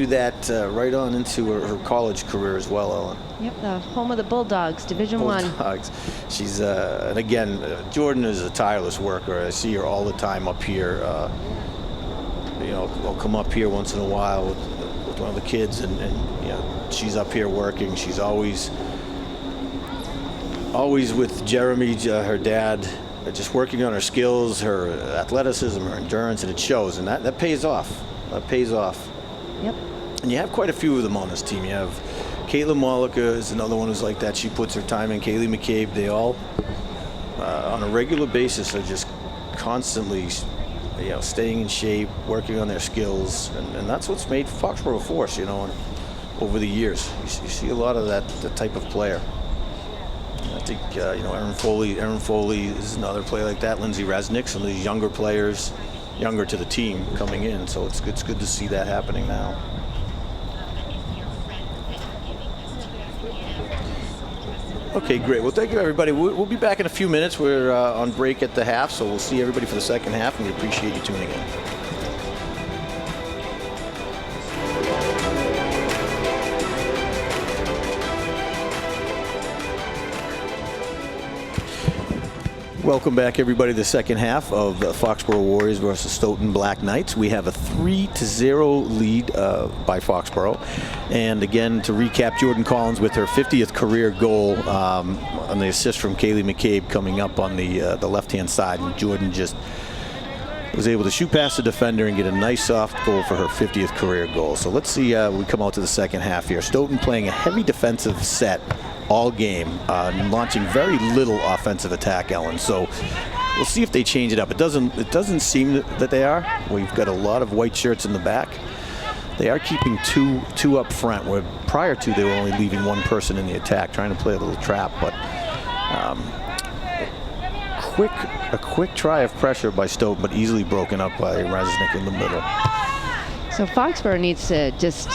that right on into her college career as well, Ellen. Yep, the home of the Bulldogs, Division I. Bulldogs. She's and again, Jordan is a tireless worker. I see her all the time up here. I'll come up here once in a while with one of the kids, and she's up here working. She's always with Jeremy, her dad, just working on her skills, her athleticism, her endurance, and it shows. And that pays off. That pays off. Yep. And you have quite a few of them on this team. You have Caitlin Mollica is another one who's like that. She puts her time in. Kaylee McCabe. They all, on a regular basis, are just constantly, staying in shape, working on their skills, and that's what's made Foxborough a force. Over the years, you see a lot of that type of player. I think Erin Foley is another player like that. Lindsay Resnick, some of these younger players, younger to the team coming in. So it's good to see that happening now. Okay, great. Well, thank you, everybody. We'll be back in a few minutes. We're on break at the half, so we'll see everybody for the second half, and we appreciate you tuning in. Welcome back, everybody, to the second half of the Foxborough Warriors versus Stoughton Black Knights. We have a 3-0 lead by Foxborough. And again, to recap, Jordan Collins with her 50th career goal on the assist from Kaylee McCabe coming up on the left-hand side. And Jordan just was able to shoot past the defender and get a nice soft goal for her 50th career goal. So let's see, we come out to the second half here. Stoughton playing a heavy defensive set all game, launching very little offensive attack, Ellen. So we'll see if they change it up. It doesn't seem that they are. We've got a lot of white shirts in the back. They are keeping two up front, where prior to they were only leaving one person in the attack, trying to play a little trap. But a quick try of pressure by Stoughton, but easily broken up by Resnick in the middle. So Foxborough needs to just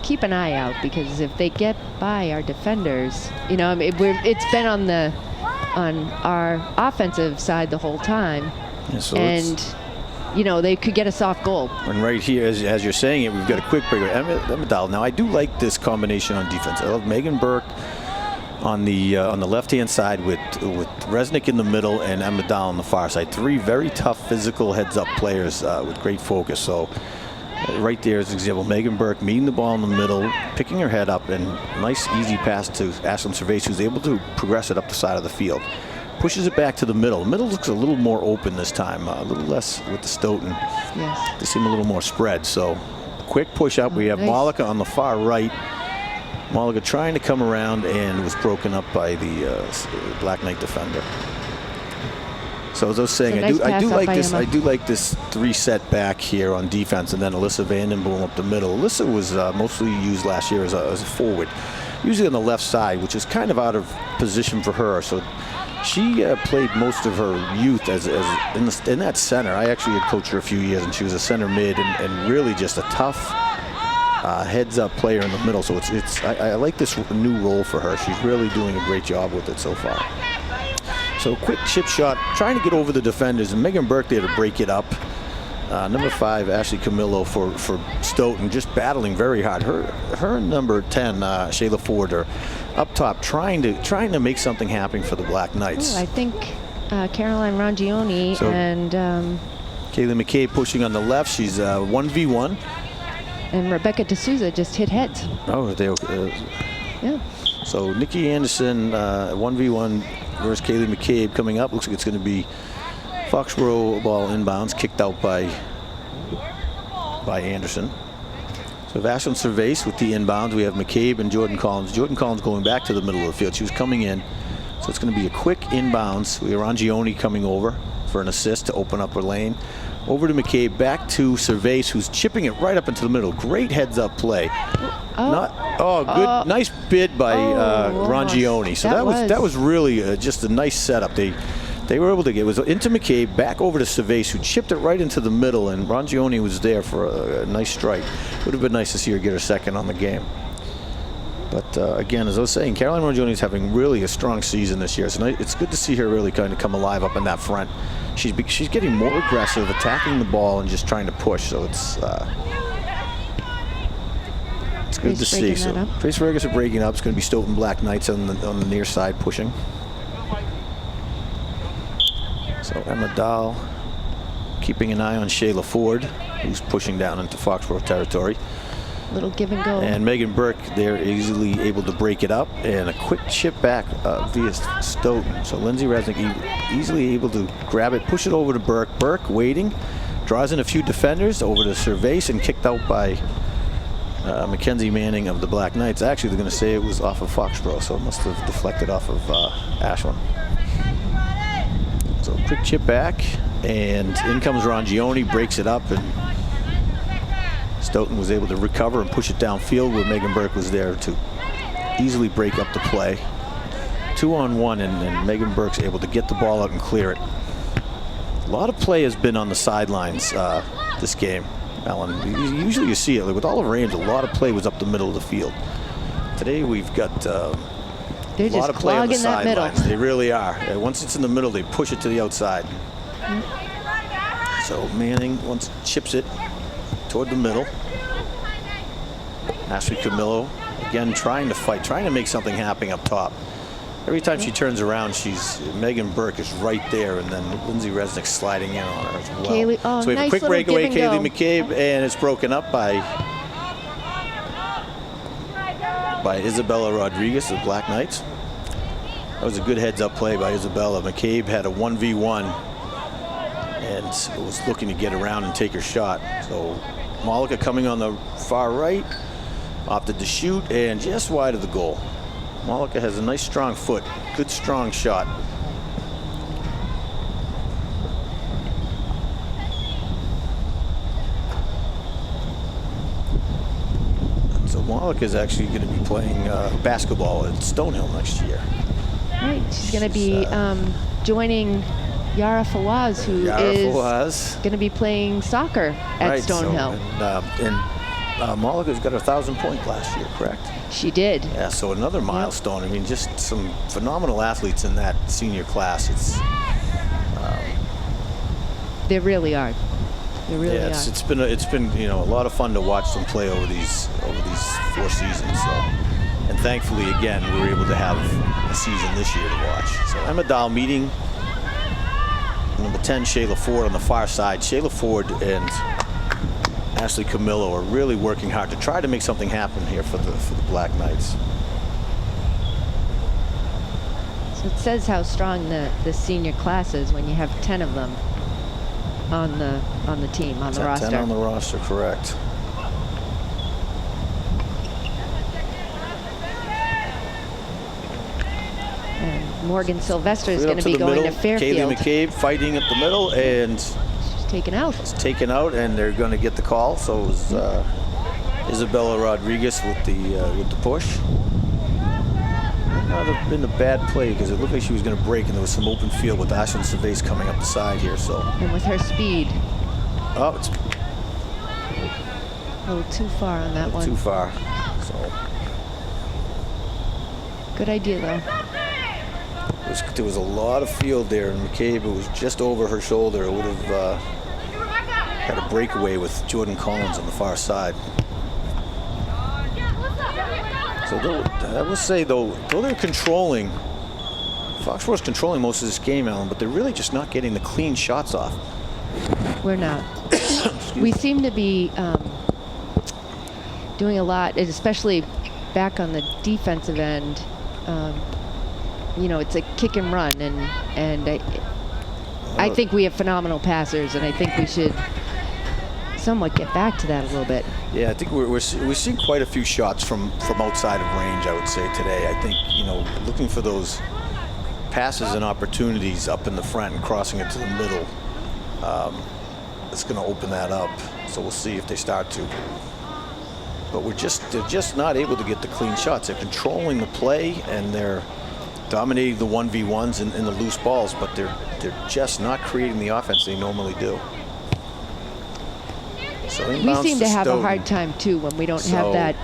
keep an eye out, because if they get by our defenders, it's been on our offensive side the whole time, Yeah, so and they could get a soft goal. And right here, as you're saying it, we've got a quick break. Emma Dahl. Now I do like this combination on defense. I love Megan Burke on the left-hand side with Resnick in the middle and Emma Dahl on the far side. Three very tough, physical, heads-up players with great focus. So right there is an example. Megan Burke meeting the ball in the middle, picking her head up, and nice, easy pass to Ashlyn Cervase, who's able to progress it up the side of the field. Pushes it back to the middle. The middle looks a little more open this time, a little less with the Stoughton. Yes. They seem a little more spread. So quick push up. We have nice. Mollica on the far right. Mollica trying to come around and was broken up by the Black Knight defender. So as I was saying, nice I do pass up like by this. Emma. I do like this three-set back here on defense, and then Alyssa Vandenboom up the middle. Alyssa was mostly used last year as a forward, usually on the left side, which is kind of out of position for her. So she played most of her youth as in that center. I actually had coached her a few years, and she was a center mid and really just a tough heads-up player in the middle. So I like this new role for her. She's really doing a great job with it so far. So quick chip shot, trying to get over the defenders, and Megan Burke there to break it up. number 5, Ashley Camillo for Stoughton, just battling very hard. Her number 10, Shayla Ford, are up top trying to make something happen for the Black Knights. Ooh, I think Caroline Rangioni and Kaylee McCabe pushing on the left. She's 1v1. And Rebecca D'Souza just hit heads. Oh, they Yeah. So Nikki Anderson 1v1 versus Kaylee McCabe coming up. Looks like it's going to be Foxborough ball inbounds, kicked out by Anderson. So we have Ashlyn Cervase with the inbounds. We have McCabe and Jordan Collins. Jordan Collins going back to the middle of the field. She was coming in. So it's going to be a quick inbounds. We have Rangioni coming over for an assist to open up her lane. Over to McCabe, back to Cervase, who's chipping it right up into the middle. Great heads-up play. Good, nice bid by Rangioni. So that was really just a nice setup. They were able to get, it was into McCabe, back over to Cervase, who chipped it right into the middle, and Rangioni was there for a nice strike. Would have been nice to see her get her second on the game. But again, as I was saying, Caroline Rangioni is having really a strong season this year. So it's good to see her really kind of come alive up in that front. She's getting more aggressive, attacking the ball and just trying to push. So it's good to see. So Trace Fergus are breaking up. It's going to be Stoughton Black Knights on the near side pushing. So Emma Dahl keeping an eye on Shayla Ford, who's pushing down into Foxborough territory. Little give and go. And Megan Burke, they're easily able to break it up, and a quick chip back via Stoughton. So Lindsay Resnick easily able to grab it, push it over to Burke. Burke waiting, draws in a few defenders over to Cervase, and kicked out by Mackenzie Manning of the Black Knights. Actually, they're going to say it was off of Foxborough, so it must have deflected off of Ashland. So quick chip back, and in comes Rangioni, breaks it up, and Stoughton was able to recover and push it downfield, where Megan Burke was there to easily break up the play. 2-on-1, and Megan Burke's able to get the ball out and clear it. A lot of play has been on the sidelines this game, Alan. Usually you see it. Like with Olive Range, a lot of play was up the middle of the field. Today we've got a lot of play on the sidelines. They really are. Once it's in the middle, they push it to the outside. So Manning once chips it toward the middle. Ashley Camillo again trying to fight, trying to make something happen up top. Every time she turns around, Megan Burke is right there, and then Lindsay Resnick sliding in on her as well. So we have a quick breakaway, Kaylee McCabe, and it's broken up by Isabella Rodriguez of the Black Knights. That was a good heads-up play by Isabella. McCabe had a 1v1 and was looking to get around and take her shot. So Malika coming on the far right, opted to shoot, and just wide of the goal. Malika has a nice strong foot, good strong shot. So Malika is actually going to be playing basketball at Stonehill next year. Right, she's going to be joining Yara Fawaz, who is going to be playing soccer at Stonehill. And Malika's got her 1,000-point last year, correct? She did. Yeah, so another milestone. I mean, just some phenomenal athletes in that senior class. They really are. They really are. It's been a lot of fun to watch them play over these 4 seasons. So, and thankfully, again, we were able to have a season this year to watch. So Emma Dahl meeting number 10, Shayla Ford on the far side. Shayla Ford and Ashley Camillo are really working hard to try to make something happen here for the Black Knights. So it says how strong the senior class is when you have 10 of them on the team, on the roster. 10 on the roster, correct. And Morgan Sylvester is going to be going to Fairfield. Kaylee McCabe fighting up the middle, and taken out. It's taken out, and they're going to get the call. So it was Isabella Rodriguez with the push. Not been a bad play because it looked like she was going to break, and there was some open field with Ashlyn Cervase coming up the side here. So and with her speed. Oh, it's a little too far on that one. Too far. So good idea though. There was a lot of field there, and McCabe, it was just over her shoulder. It would have Got a breakaway with Jordan Collins on the far side. So I will say, though they're controlling, Foxboro's controlling most of this game, Alan, but they're really just not getting the clean shots off. We're not. We seem to be doing a lot, especially back on the defensive end. You know, it's a kick and run, and I think we have phenomenal passers, and I think we should somewhat get back to that a little bit. Yeah, I think we're seeing quite a few shots from outside of range, I would say, today. I think, you know, looking for those passes and opportunities up in the front and crossing it to the middle, it's going to open that up. So we'll see if they start to. But they're just not able to get the clean shots. They're controlling the play, and they're dominating the 1v1s and the loose balls, but they're just not creating the offense they normally do. So We seem to have Stoughton. a hard time, too, when we don't have that.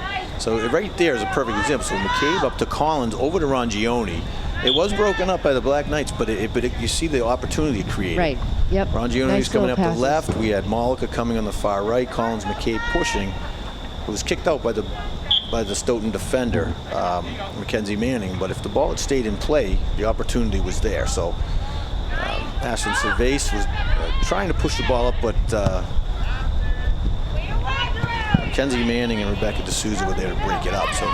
So right there is a perfect example. So McCabe up to Collins, over to Rongione. It was broken up by the Black Knights, but you see the opportunity it created. Right, yep. Rongione Nice was coming little up the passes. left. We had Malika coming on the far right. Collins, McCabe pushing. It was kicked out by the Stoughton defender, Mackenzie Manning. But if the ball had stayed in play, the opportunity was there. So Ashton Cervase was trying to push the ball up, but Mackenzie Manning and Rebecca D'Souza were there to break it up. So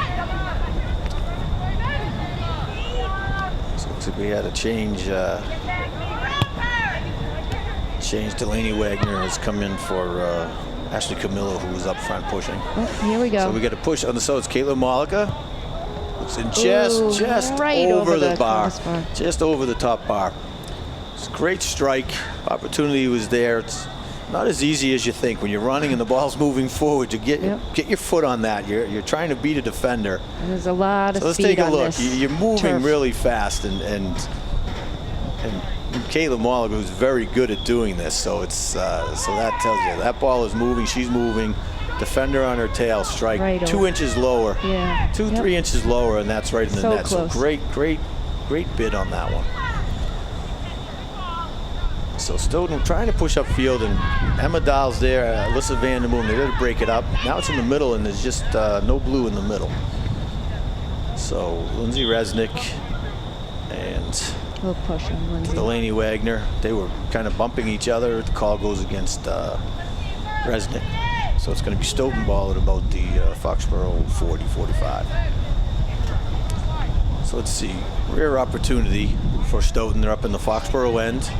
it looks like we had a change. Delaney Wagner has come in for Ashley Camillo, who was up front pushing. Oh, here we go. So we got a push on the so it's Caitlin Malika. It's in just right over the bar. crossbar. Just over the top bar. It's a great strike. Opportunity was there. It's not as easy as you think when you're running and the ball's moving forward to get your foot on that. You're trying to beat a defender. And there's a lot of So let's speed take a on look. this You're moving turf. really fast, and Caitlin Malika, who's very good at doing this. So it's so that tells you that ball is moving. She's moving. Defender on her tail, strike Right 2 over. inches lower. Yeah. 3 inches lower, and that's right in the So net. close. So great bid on that one. So Stoughton trying to push upfield, and Emma Dahl's there, Alyssa Vandermoon, they're there to break it up. Now it's in the middle, and there's just no blue in the middle. So Lindsay Resnick and We'll push on Lindsay. Delaney Wagner, they were kind of bumping each other. The call goes against Resnick. So it's going to be Stoughton ball at about the Foxboro 40-45. So let's see, rare opportunity for Stoughton. They're up in the Foxboro end.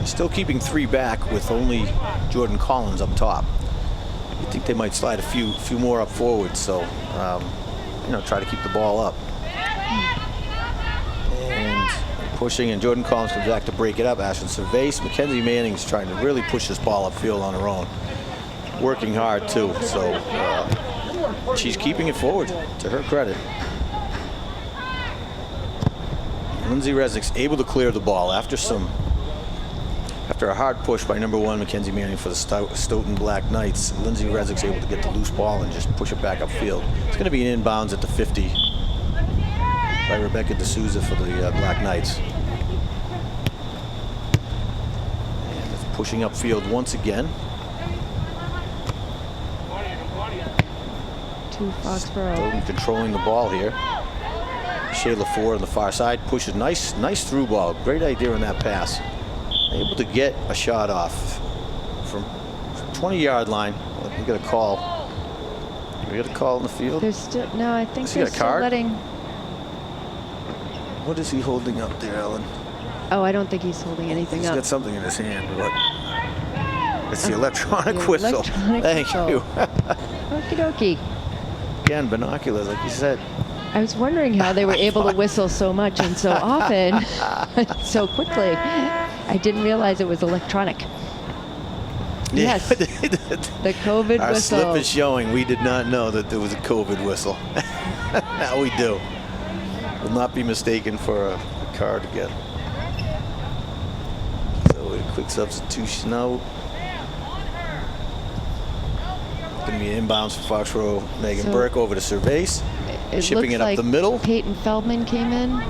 Still keeping 3 back with only Jordan Collins up top. You think they might slide a few more up forward, so try to keep the ball up. And pushing, and Jordan Collins comes back to break it up. Ashton Cervase, Mackenzie Manning's trying to really push this ball upfield on her own. Working hard too, so she's keeping it forward, to her credit. Lindsay Resnick's able to clear the ball after a hard push by number 1 Mackenzie Manning for the Stoughton Black Knights. Lindsay Resnick's able to get the loose ball and just push it back upfield. It's going to be an inbounds at the 50 by Rebecca D'Souza for the Black Knights. And it's pushing upfield once again. To Foxborough. Stoughton controlling the ball here. Shayla Ford on the far side pushes nice through ball. Great idea on that pass. Able to get a shot off from 20-yard line. We got a call. We got a call in the field. There's still no. I think Has he they're got a still card? letting. What is he holding up there, Ellen? Oh, I don't think he's holding anything He's up. got something in his hand. What? It's the electronic the whistle. electronic Thank whistle. you. Okie dokie. Again, binoculars, like you said. I was wondering how they were able to whistle so much and so often, so quickly. I didn't realize it was electronic. Yes, Yeah. the COVID Our whistle. slip is showing. We did not know that there was a COVID whistle. Now we do. Will not be mistaken for a card again. So a quick substitution out. Going to be an inbounds for Foxborough. Megan So Burke over to Cervase. It Shipping looks it up like the middle. Peyton Feldman came in.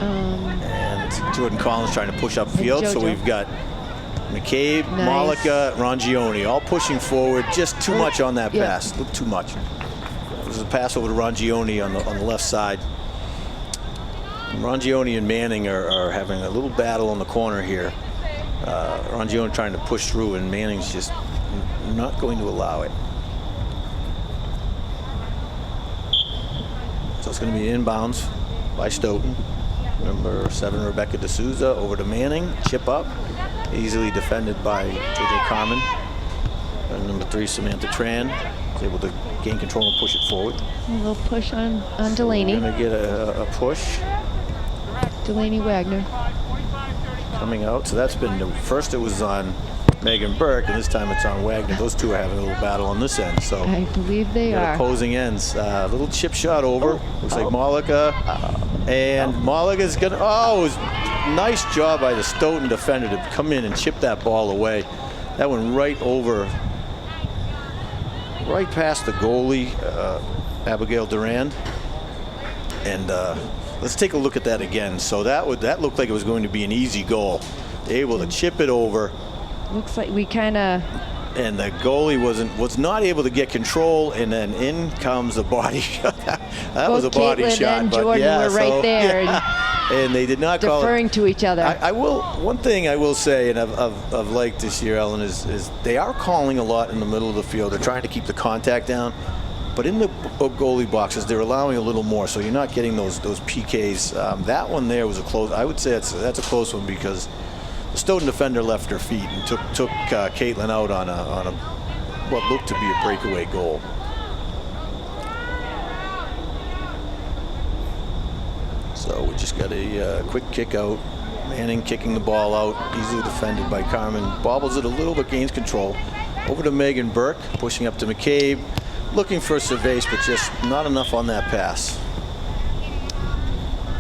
And Jordan Collins trying to push upfield. So Jojo. we've got McCabe, Nice. Malika, Rangioni, all pushing forward. Just too much on that Yeah. pass. Looked too much. It was a pass over to Rangioni on the left side. Rangioni and Manning are having a little battle on the corner here. Rangioni trying to push through, and Manning's just not going to allow it. So it's going to be inbounds by Stoughton. Number 7, Rebecca D'Souza, over to Manning. Chip up. Easily defended by JJ Carmen. And number 3, Samantha Tran, is able to gain control and push it forward. A little push on Delaney. We're going to get a push Delaney Wagner. coming out. So that's been, first it was on Megan Burke, and this time it's on Wagner. Those two are having a little battle on this end. So I believe they got are. opposing ends. Little chip shot over. Looks like Malika. And Malika's going to, it was nice job by the Stoughton defender to come in and chip that ball away. That went right over, right past the goalie, Abigail Durand. And let's take a look at that again. So that looked like it was going to be an easy goal. Able to chip it over. Looks like we kind of. And the goalie was not able to get control, and then in comes a body shot. That was a body Caitlin shot. and But Jordan yeah, were right there. And they did not call it. Deferring to each other. I will. One thing I will say, and I've liked this year, Ellen, is they are calling a lot in the middle of the field. They're trying to keep the contact down, but in the goalie boxes, they're allowing a little more. So you're not getting those PKs. That one there was a close. I would say that's a close one because the Stoughton defender left her feet and took Caitlin out on a what looked to be a breakaway goal. So we just got a quick kick out. Manning kicking the ball out, easily defended by Carmen. Bobbles it a little, but gains control. Over to Megan Burke, pushing up to McCabe. Looking for Cervase, but just not enough on that pass.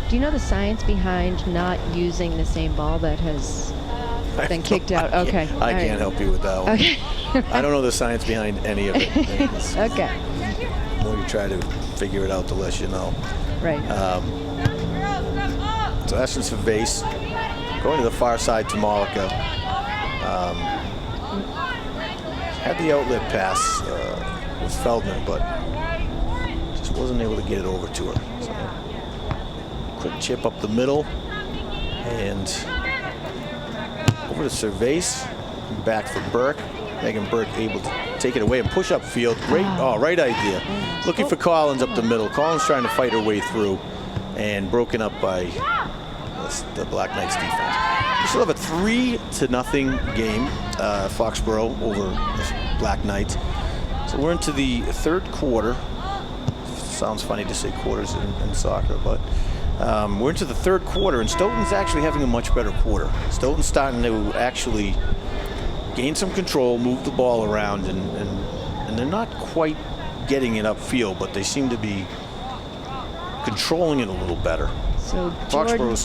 Do you know the science behind not using the same ball that has been kicked out? Okay. I can't help you with that one. Okay. I don't know the science behind any of it. Okay. The more you try to figure it out, the less you know. Right. So Ashton Cervase going to the far side to Malika. Had the outlet pass with Feldman, but just wasn't able to get it over to her. So, quick chip up the middle and over to Cervase. Back for Burke. Megan Burke able to take it away and push up field. Great, right idea. Looking for Collins up the middle. Collins trying to fight her way through and broken up by the Black Knights defense. We still have a 3-0 game, Foxborough over the Black Knights. So we're into the third quarter. Sounds funny to say quarters in soccer, but we're into the third quarter, and Stoughton's actually having a much better quarter. Stoughton's starting to actually gain some control, move the ball around, and they're not quite getting it upfield, but they seem to be controlling it a little better. So Foxborough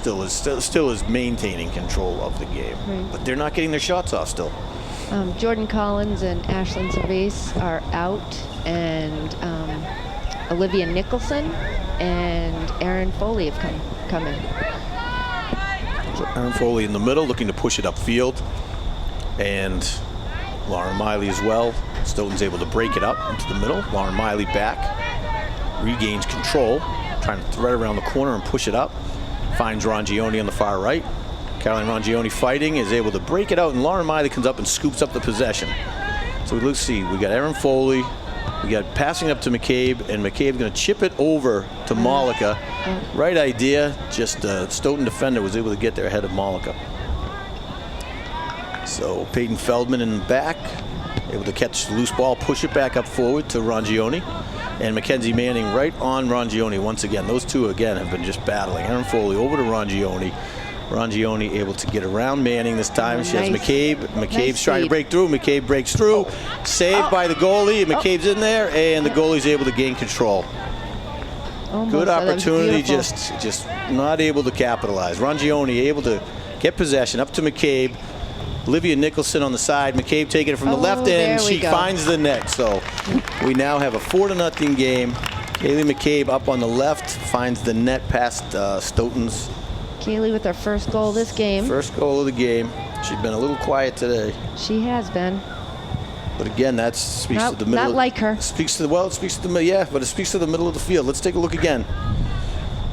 still is maintaining control of the game, Right. but they're not getting their shots off still. Jordan Collins and Ashlyn Cervase are out, and Olivia Nicholson and Erin Foley have come in. So Erin Foley in the middle, looking to push it upfield, and Lauren Miley as well. Stoughton's able to break it up into the middle. Lauren Miley back, regains control, trying to thread around the corner and push it up. Finds Rangioni on the far right. Caroline Rangioni fighting, is able to break it out, and Lauren Miley comes up and scoops up the possession. So let's see, we got Erin Foley, we got passing up to McCabe, and McCabe going to chip it over to Malika. Right idea, just the Stoughton defender was able to get there ahead of Malika. So Peyton Feldman in the back, able to catch the loose ball, push it back up forward to Rangioni. And Mackenzie Manning right on Rangioni once again. Those two, again, have been just battling. Erin Foley over to Rangioni. Rangioni able to get around Manning this time. She has McCabe. McCabe's trying to break through. McCabe breaks through. Saved by the goalie. McCabe's in there, and the goalie's able to gain control. Almost. Good opportunity, Beautiful. just not able to capitalize. Rangioni able to get possession up to McCabe. Olivia Nicholson on the side. McCabe taking it from the left end. She finds the net. So we now have a 4-0 game. Kaylee McCabe up on the left finds the net past Stoughton's. Kaylee with her first goal this game. First goal of the game. She's been a little quiet today. She has been. But again, that speaks to the middle. Not like her. It speaks to the middle of the field. Let's take a look again.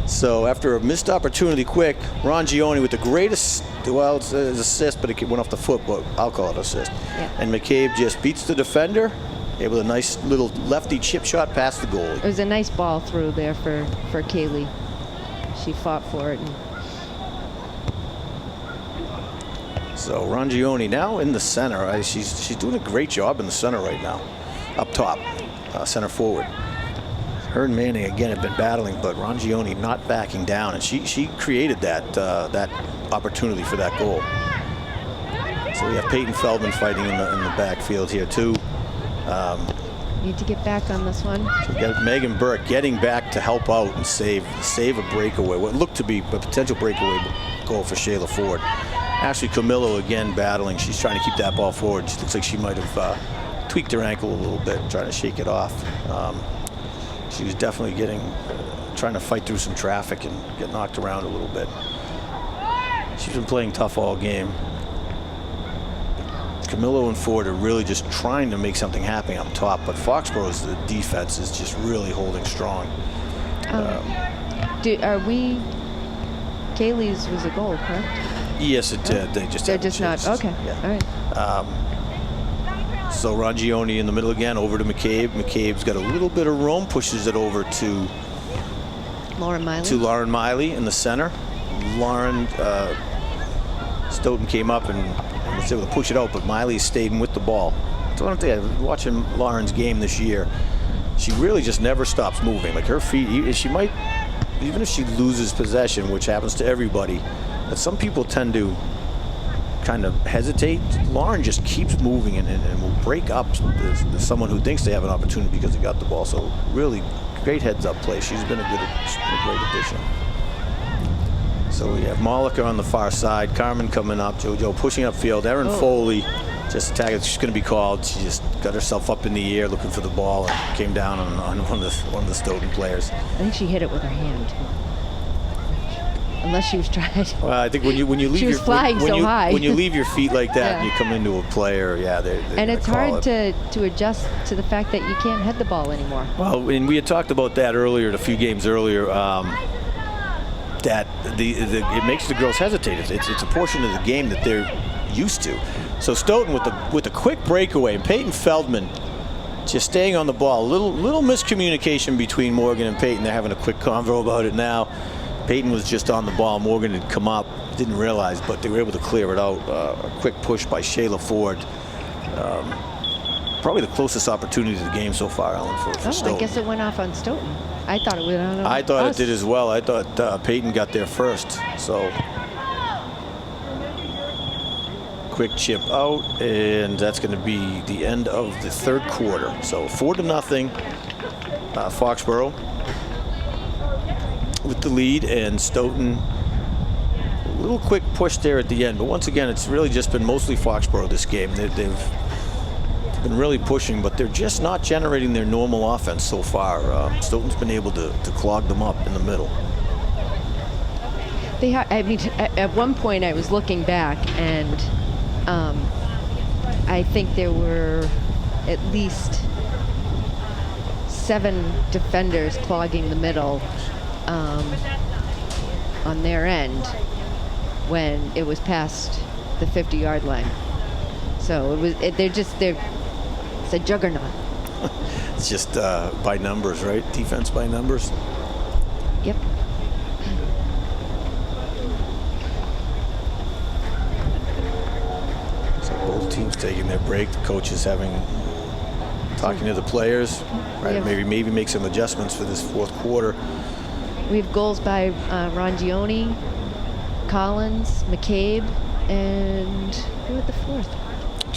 So after a missed opportunity, quick, Rongione with the greatest, well, it's an assist, but it went off the foot, but I'll call it assist. Yeah. And McCabe just beats the defender, able a nice little lefty chip shot past the goalie. It was a nice ball through there for Kaylee. She fought for it. So Rongione now in the center. She's doing a great job in the center right now, up top, center forward. Her and Manning again have been battling, but Rongione not backing down, and she created that opportunity for that goal. So we have Peyton Feldman fighting in the backfield here too. Need to get back on this one. So we got Megan Burke getting back to help out and save a breakaway, what looked to be a potential breakaway goal for Shayla Ford. Ashley Camillo again battling. She's trying to keep that ball forward. She looks like she might have tweaked her ankle a little bit, trying to shake it off. She was definitely trying to fight through some traffic and get knocked around a little bit. She's been playing tough all game. Camillo and Ford are really just trying to make something happen up top, but Foxborough's defense is just really holding strong. Kaylee's was a goal, correct? Yes, it did. They're just not. Okay. Yeah. All right. So Rongione in the middle again, over to McCabe. McCabe's got a little bit of room, pushes it over to Lauren Miley in the center. Lauren Stoughton came up and was able to push it out, but Miley stayed with the ball. So I don't think watching Lauren's game this year, she really just never stops moving. Like her feet, she might, even if she loses possession, which happens to everybody, but some people tend to kind of hesitate. Lauren just keeps moving and will break up someone who thinks they have an opportunity because they got the ball. So really great heads-up play. She's been a great addition. So we have Mollica on the far side, Carmen coming up, JoJo pushing upfield, Erin Foley just attacking. She's going to be called. She just got herself up in the air looking for the ball and came down on one of the Stoughton players. I think she hit it with her hand too. Unless she was trying. Well, I think when you leave she was your flying so high. when you leave your feet like that Yeah. and you come into a player, and it's hard to adjust to the fact that you can't head the ball anymore. Well, and we had talked about that earlier, a few games earlier. That it makes the girls hesitate. It's a portion of the game that they're used to. So Stoughton with a quick breakaway, and Peyton Feldman just staying on the ball. Little miscommunication between Morgan and Peyton. They're having a quick convo about it now. Peyton was just on the ball. Morgan had come up, didn't realize, but they were able to clear it out. A quick push by Shayla Ford. Probably the closest opportunity to the game so far, Ellen, for Stoughton. I guess it went off on Stoughton. I thought it went on I thought us. it did as well. I thought Peyton got there first. So quick chip out, and that's going to be the end of the third quarter. So 4-0, Foxborough with the lead, and Stoughton a little quick push there at the end. But once again, it's really just been mostly Foxborough this game. They've been really pushing, but they're just not generating their normal offense so far. Stoughton's been able to clog them up in the middle. At one point I was looking back, and I think there were at least 7 defenders clogging the middle on their end when it was past the 50-yard line. So they're it's a juggernaut. It's just by numbers, right? Defense by numbers. Yep. So both teams taking their break. The coach is talking to the players, right? Yeah. Maybe make some adjustments for this fourth quarter. We have goals by Rongione, Collins, McCabe, and who had the fourth?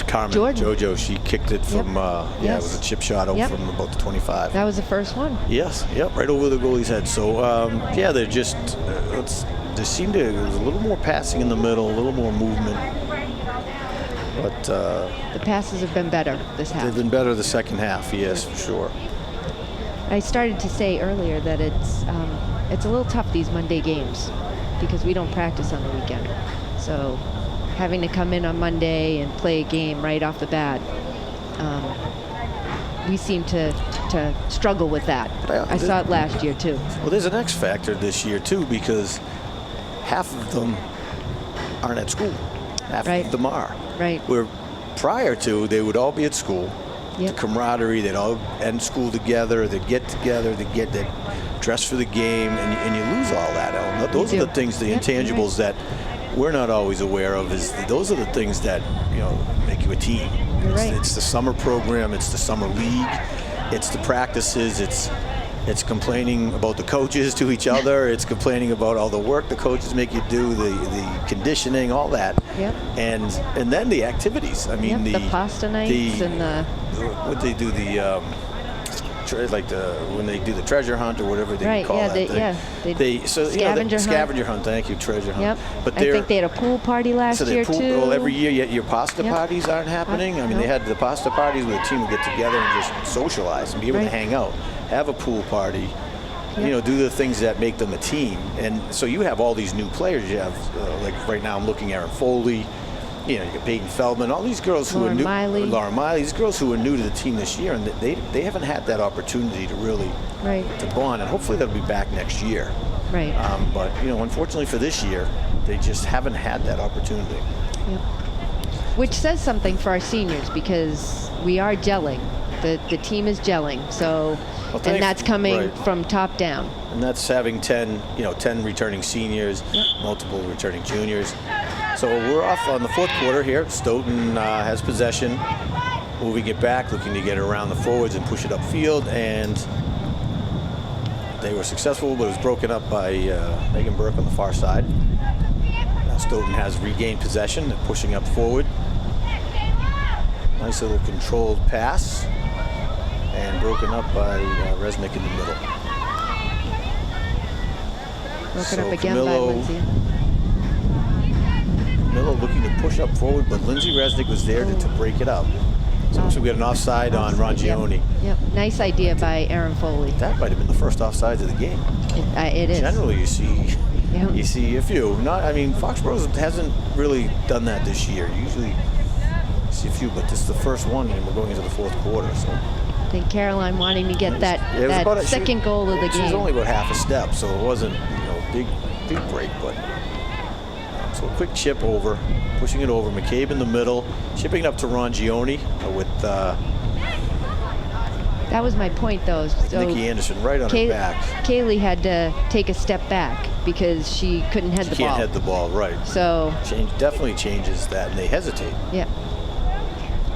Carmen, Jordan. JoJo, she kicked it from, it was a chip shot out from about the 25. That was the first one. Yes, right over the goalie's head. So, they're just, there seemed to, there was a little more passing in the middle, a little more movement. But the passes have been better this half. They've been better the second half, yes, for sure. I started to say earlier that it's a little tough, these Monday games, because we don't practice on the weekend. So having to come in on Monday and play a game right off the bat. We seem to struggle with that. I saw it last year too. Well, there's an X factor this year too, because half of them aren't at school. Half of them are. Right. Where prior to, they would all be at school. The camaraderie, they'd all end school together, they'd get together, they'd get dressed for the game, and you lose all that, Ellen. Those are the things, the intangibles that we're not always aware of. Those are the things that, you know, make you a team. It's the summer program, it's the summer league, it's the practices, it's complaining about the coaches to each other, it's complaining about all the work the coaches make you do, the conditioning, all that. And then the activities. I mean, the pasta nights and the what they do, when they do the treasure hunt or whatever they call that. Scavenger hunt. Thank you, treasure hunt. But I think they had a pool party last year too. Well, every year your pasta parties aren't happening. I mean, they had the pasta parties where the team would get together and just socialize and be able to hang out, have a pool party. You know, do the things that make them a team. And so you have all these new players. You have, like right now I'm looking at Aaron Foley, you know, you got Peyton Feldman, all these girls who are new. Laura Miley, these girls who are new to the team this year, and they haven't had that opportunity to really to bond. And hopefully they'll be back next year. But, you know, unfortunately for this year, they just haven't had that opportunity. Which says something for our seniors, because we are gelling. The team is gelling. So, and that's coming from top down. And that's having 10 returning seniors, multiple returning juniors. So we're off on the fourth quarter here. Stoughton has possession, moving it back, looking to get it around the forwards and push it upfield. And they were successful, but it was broken up by Megan Burke on the far side. Now Stoughton has regained possession and pushing up forward. Nice little controlled pass. And broken up by Resnick in the middle. Broken up again by Lindsay. Camillo looking to push up forward, but Lindsay Resnick was there to break it up. So we got an offside on Rangione. Nice idea by Aaron Foley. That might have been the first offsides of the game. It is. Generally, you see a few. Foxborough hasn't really done that this year. Usually, you see a few, but this is the first one, and we're going into the fourth quarter. So. I think Caroline wanting to get that second goal of the game. She was only about half a step, so it wasn't big break, but so a quick chip over, pushing it over. McCabe in the middle, chipping it up to Rangione with. That was my point, though. So Nikki Anderson right on her back. Kaylee had to take a step back because she couldn't head the ball. She can't head the ball, right. So definitely changes that, and they hesitate. Yeah.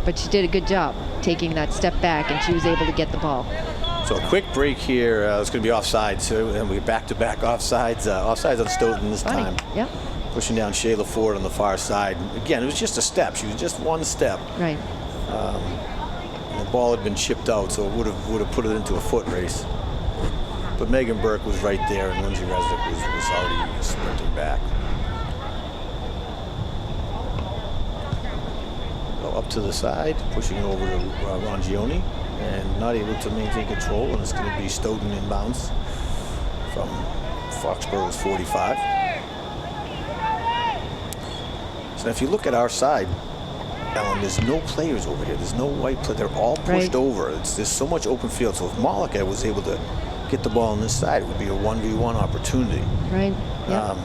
But she did a good job taking that step back, and she was able to get the ball. So a quick break here. It's going to be offsides. So and we back-to-back offsides. Offsides on Stoughton this time. Yep. Pushing down Shayla Ford on the far side. Again, it was just a step. She was just one step. Right. The ball had been chipped out, so it would have put it into a foot race. But Megan Burke was right there, and Lindsay Resnick was already sprinting back. Up to the side, pushing it over to Rangione, and not able to maintain control, and it's going to be Stoughton inbounds from Foxborough's 45. So if you look at our side, Ellen, there's no players over here. There's no white play. They're all pushed over. There's so much open field. So if Malika was able to get the ball on this side, it would be a 1v1 opportunity. Right. Yep.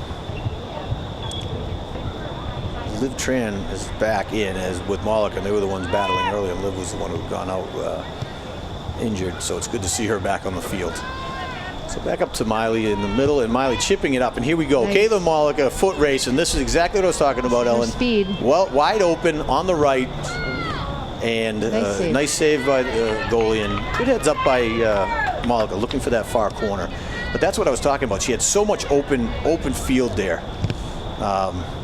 Liv Tran is back in as with Malika, and they were the ones battling earlier. Liv was the one who had gone out injured, so it's good to see her back on the field. So back up to Miley in the middle, and Miley chipping it up, and here we go. Nice. Kayla Malika, foot race, and this is exactly what I was talking about, Ellen. Speed. Well, wide open on the right, and nice save by the goalie, and good heads up by Malika, looking for that far corner. But that's what I was talking about. She had so much open field there.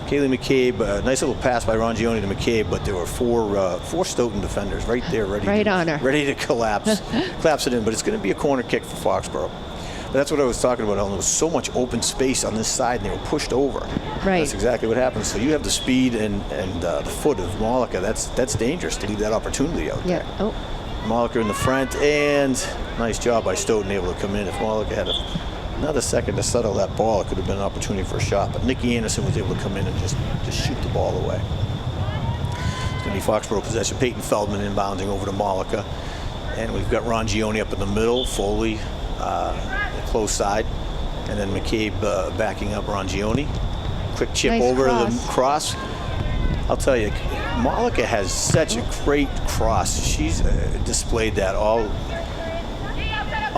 Kaylee McCabe, nice little pass by Rangione to McCabe, but there were four Stoughton defenders right there, ready to collapse it in. But it's going to be a corner kick for Foxborough. But that's what I was talking about, Ellen. There was so much open space on this side, and they were pushed over. Right. That's exactly what happened. So you have the speed and the foot of Malika. That's dangerous to leave that opportunity out there. Oh. Malika in the front, and nice job by Stoughton able to come in. If Malika had another second to settle that ball. It could have been an opportunity for a shot, but Nikki Anderson was able to come in and just shoot the ball away. It's going to be Foxborough possession. Peyton Feldman inbounding over to Malika. And we've got Rongione up in the middle, Foley close side, and then McCabe backing up Rongione. Quick chip Nice over cross. the cross. I'll tell you, Malika has such a great cross. She's displayed that all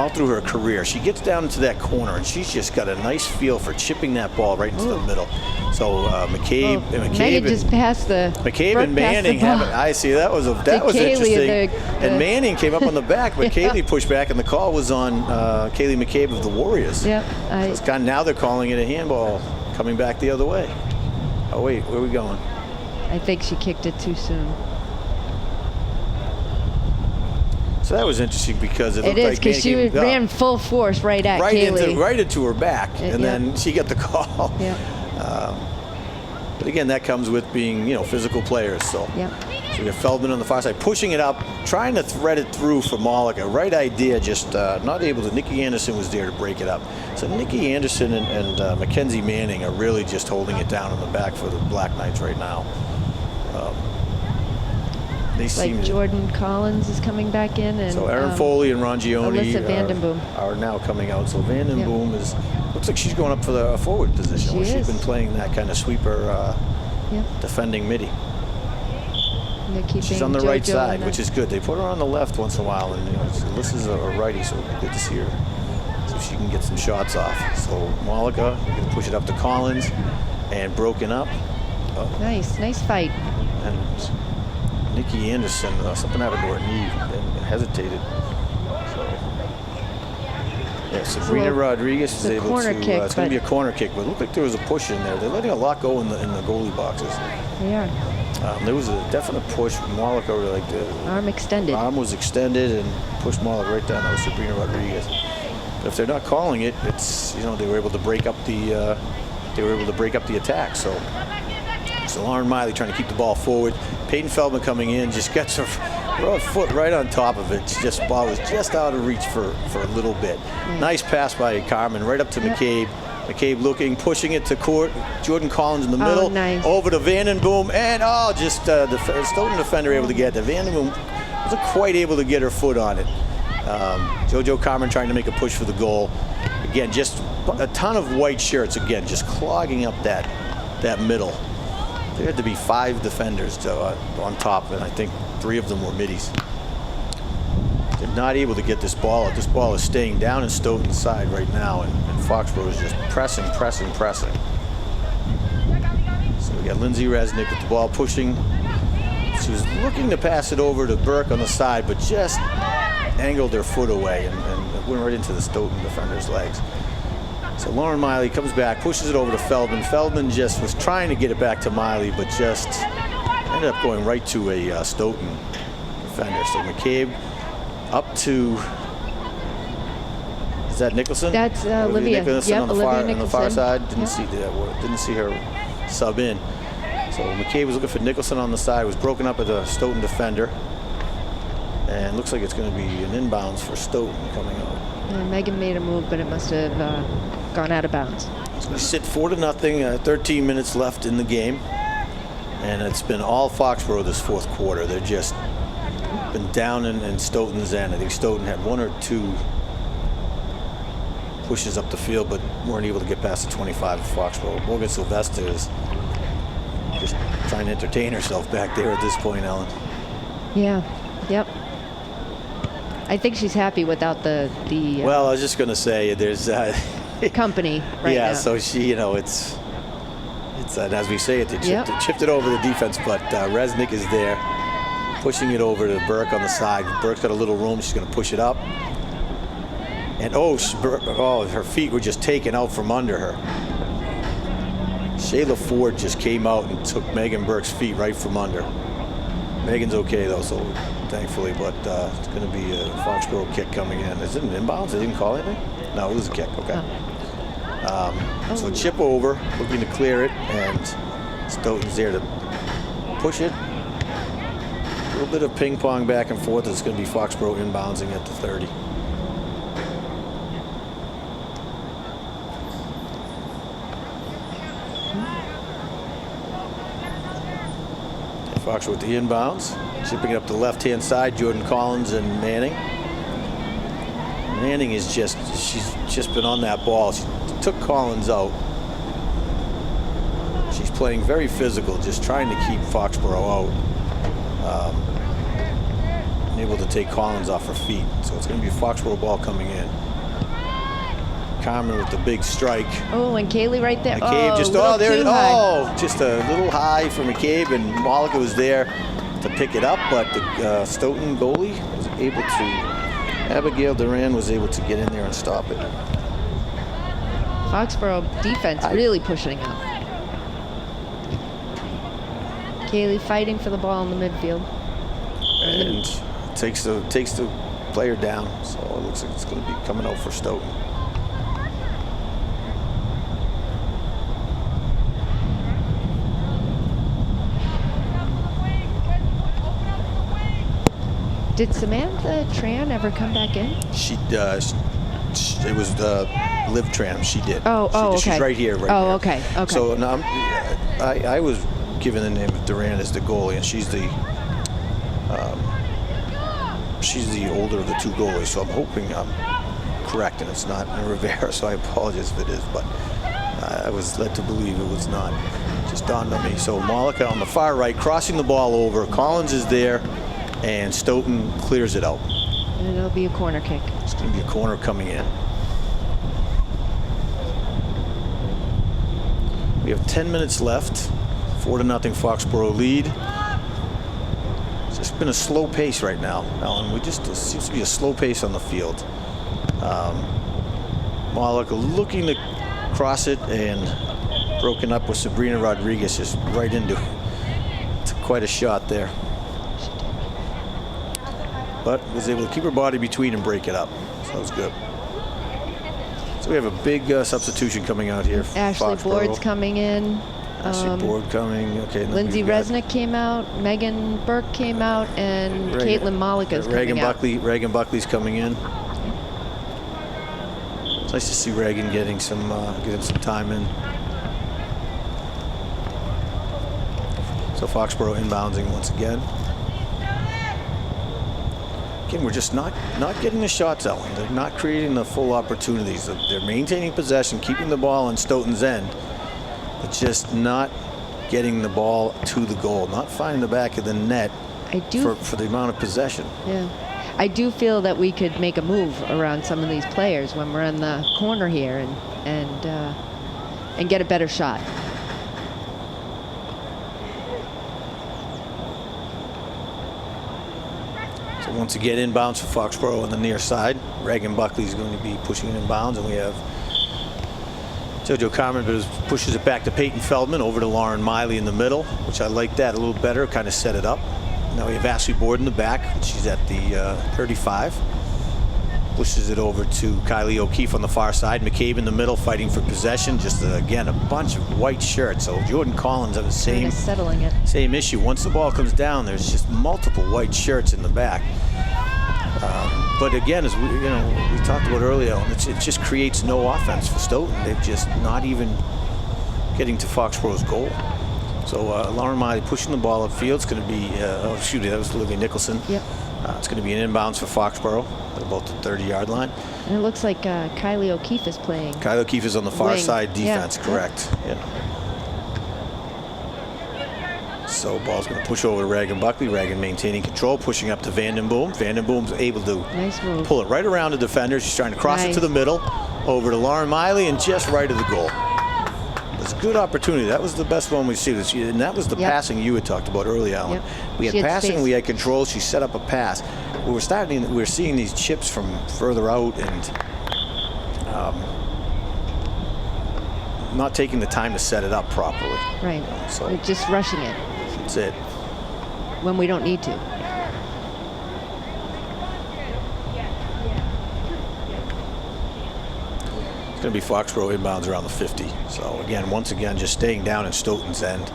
through her career. She gets down into that corner, and she's just got a nice feel for chipping that ball right into the middle. So McCabe, Megan just passed the. McCabe and Manning have it. I see. That was Kaylee, interesting. And Manning came up on the back, but Kaylee pushed back, and the call was on Kaylee McCabe of the Warriors. Yep. So it's now they're calling it a handball, coming back the other way. Oh wait, where are we going? I think she kicked it too soon. So that was interesting because it looked is like because she ran full force right at Kaylee. right into her back, and then she got the call. Yeah. But again, that comes with being, physical players. So, so we got Feldman on the far side, pushing it up, trying to thread it through for Malika. Right idea, just not able to. Nikki Anderson was there to break it up. So Nikki Anderson and Mackenzie Manning are really just holding it down in the back for the Black Knights right now. They seem like Jordan Collins is coming back in, and so Erin Foley and Rongione Alyssa Vandenboom are now coming out. So Vandenboom looks like she's going up for the forward position, where she's been playing that kind of sweeper defending midi. She's on the right side, which is good. They put her on the left once in a while, and Alyssa's a righty, so it's good to see her. So she can get some shots off. So Malika going to push it up to Collins, and broken up. Nice fight. And Nikki Anderson, something happened to her knee and hesitated. So, Sabrina Rodriguez is able to. It's going to be a corner kick, but it looked like there was a push in there. They're letting a lot go in the goalie boxes. They are. There was a definite push from Malika, like the arm extended. Arm was extended and pushed Malika right down. That was Sabrina Rodriguez. But if they're not calling it, it's they were able to break up the attack. So Lauren Miley trying to keep the ball forward. Peyton Feldman coming in, just gets her foot right on top of it. Ball was just out of reach for a little bit. Nice pass by Carmen, right up to McCabe. McCabe looking, pushing it to court. Jordan Collins in the middle. Nice. Over to Vandenboom, and the Stoughton defender able to get it. Vandenboom wasn't quite able to get her foot on it. JoJo Carmen trying to make a push for the goal. Again, just a ton of white shirts, again, just clogging up that middle. There had to be 5 defenders on top, and I think 3 of them were middies. They're not able to get this ball out. This ball is staying down in Stoughton's side right now, and Foxborough is just pressing. So we got Lindsay Resnick with the ball pushing. She was looking to pass it over to Burke on the side, but just angled her foot away and it went right into the Stoughton defender's legs. So Lauren Miley comes back, pushes it over to Feldman. Feldman just was trying to get it back to Miley, but just ended up going right to a Stoughton defender. So McCabe up to, is that Nicholson? That's Olivia. Nicholson on the Olivia on the far side. Didn't see her sub in. So McCabe was looking for Nicholson on the side. Was broken up at a Stoughton defender, and looks like it's going to be an inbounds for Stoughton coming out. And Megan made a move, but it must have gone out of bounds. So we sit 4-0, 13 minutes left in the game. And it's been all Foxborough this fourth quarter. They've just been down in Stoughton's end. I think Stoughton had 1 or 2 pushes up the field, but weren't able to get past the 25 of Foxborough. Morgan Sylvester is just trying to entertain herself back there at this point, Ellen. Yeah, yep. I think she's happy without the well, I was just going to say, there's company right now. So she, it's as we say it, they chipped it over the defense, but Resnick is there, pushing it over to Burke on the side. Burke's got a little room. She's going to push it up. And her feet were just taken out from under her. Shayla Ford just came out and took Megan Burke's feet right from under. Megan's okay though, so thankfully, but it's going to be a Foxborough kick coming in. Is it an inbounds? They didn't call anything? No, it was a kick. Okay. So chip over, looking to clear it, and Stoughton's there to push it. A little bit of ping pong back and forth. It's going to be Foxborough inbouncing at the 30. Fox with the inbounds. Chipping it up the left-hand side, Jordan Collins and Manning. Manning is she's just been on that ball. She took Collins out. She's playing very physical, just trying to keep Foxborough out. Able to take Collins off her feet. So it's going to be a Foxborough ball coming in. Carmen with the big strike. Oh, and Kaylee right there. McCabe just, just a little high for McCabe, and Malika was there to pick it up, but the Stoughton goalie was able to, Abigail Duran was able to get in there and stop it. Foxborough defense really pushing up. Kaylee fighting for the ball in the midfield. And takes the player down, so it looks like it's going to be coming out for Stoughton. Did Samantha Tran ever come back in? She does. It was Liv Tran. She did. Okay. She's right here. Okay. So now I was given the name of Duran as the goalie, and she's the older of the two goalies. So I'm hoping I'm correct, and it's not Rivera. So I apologize if it is, but I was led to believe it was not. It just dawned on me. So Malika on the far right, crossing the ball over. Collins is there, and Stoughton clears it out. And it'll be a corner kick. It's going to be a corner coming in. We have 10 minutes left. 4-0 Foxborough lead. It's just been a slow pace right now, Alan. It seems to be a slow pace on the field. Malika looking to cross it and broken up with Sabrina Rodriguez just right into it. It's quite a shot there. But was able to keep her body between and break it up. So that was good. So we have a big substitution coming out here. Ashley Foxborough. Board's coming in. Ashley Board coming. Okay. Lindsay Resnick came out. Megan Burke came out, and Caitlin Malika's coming out. Reagan Buckley's coming in. It's nice to see Reagan getting some time in. So Foxborough inbounding once again. Again, we're just not getting the shots, Ellen. They're not creating the full opportunities. They're maintaining possession, keeping the ball on Stoughton's end, but just not getting the ball to the goal, not finding the back of the net for the amount of possession. Yeah. I do feel that we could make a move around some of these players when we're in the corner here and get a better shot. Once again, inbounds for Foxborough on the near side. Reagan Buckley is going to be pushing it inbounds, and we have JoJo Carmen pushes it back to Peyton Feldman, over to Lauren Miley in the middle, which I like that a little better, kind of set it up. Now we have Ashley Board in the back. She's at the 35. Pushes it over to Kylie O'Keefe on the far side. McCabe in the middle, fighting for possession. Just again, a bunch of white shirts. So Jordan Collins have the same issue. Once the ball comes down, there's just multiple white shirts in the back. But again, as we talked about earlier, it just creates no offense for Stoughton. They're just not even getting to Foxborough's goal. So Lauren Miley pushing the ball upfield. It's going to be, that was Olivia Nicholson. Yep. It's going to be an inbounds for Foxborough at about the 30-yard line. And it looks like Kylie O'Keefe is playing. Kylie O'Keefe is on the far side defense, correct. Yeah. So ball's going to push over to Reagan Buckley. Reagan maintaining control, pushing up to Vandenboom. Vandenboom's able to pull it right around the defender. She's trying to cross it to the middle, over to Lauren Miley, and just right of the goal. It was a good opportunity. That was the best one we've seen. And that was the passing you had talked about earlier, Alan. Yep. We had passing, we had control. She set up a pass. We're seeing these chips from further out and not taking the time to set it up properly. Right. So we're just rushing it. That's it. When we don't need to. It's going to be Foxborough inbounds around the 50. So again, once again, just staying down in Stoughton's end.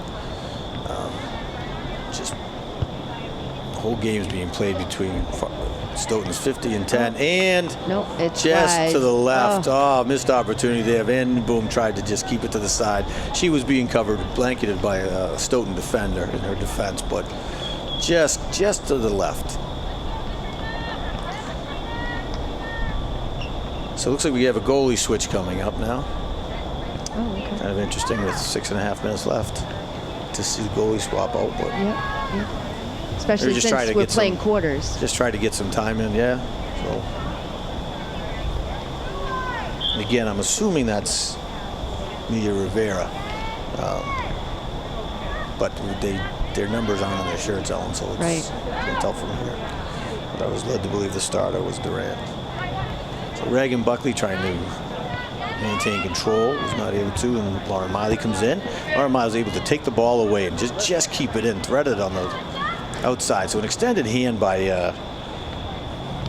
Just the whole game's being played between Stoughton's 50 and 10, and No, it's just wide. to the left. Oh. Oh, missed opportunity there. Van Boom tried to just keep it to the side. She was being covered, blanketed by a Stoughton defender in her defense, but just to the left. So it looks like we have a goalie switch coming up now. Oh, okay. Kind of interesting with 6.5 minutes left to see the goalie swap out, but Yep. Especially just trying since to we're get some- playing quarters. just try to get some time in, yeah. So, and again, I'm assuming that's Mia Rivera, but their numbers aren't on their shirts, Ellen, so it's Right. you can tell from here. But I was led to believe the starter was Durant. So Reagan Buckley trying to maintain control, was not able to, and Lauren Miley comes in. Lauren Miley was able to take the ball away and just keep it in, threaded on the outside. So an extended hand by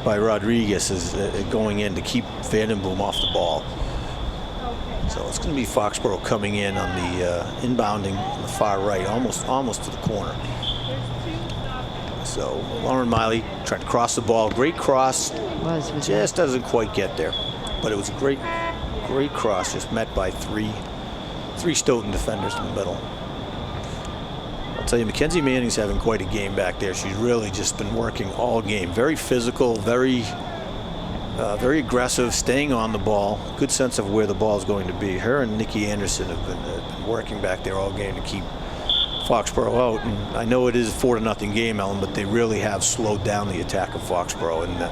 Rodriguez is going in to keep Vandenboom off the ball. So it's going to be Foxborough coming in on the inbounding on the far right, almost to the corner. So Lauren Miley trying to cross the ball, great cross, Was just doesn't quite get there, but it was a great cross, just met by three Stoughton defenders in the middle. I'll tell you, Mackenzie Manning's having quite a game back there. She's really just been working all game. Very physical, very aggressive, staying on the ball. Good sense of where the ball is going to be. Her and Nikki Anderson have been working back there all game to keep Foxborough out. And I know it is a 4-0 game, Ellen, but they really have slowed down the attack of Foxborough in the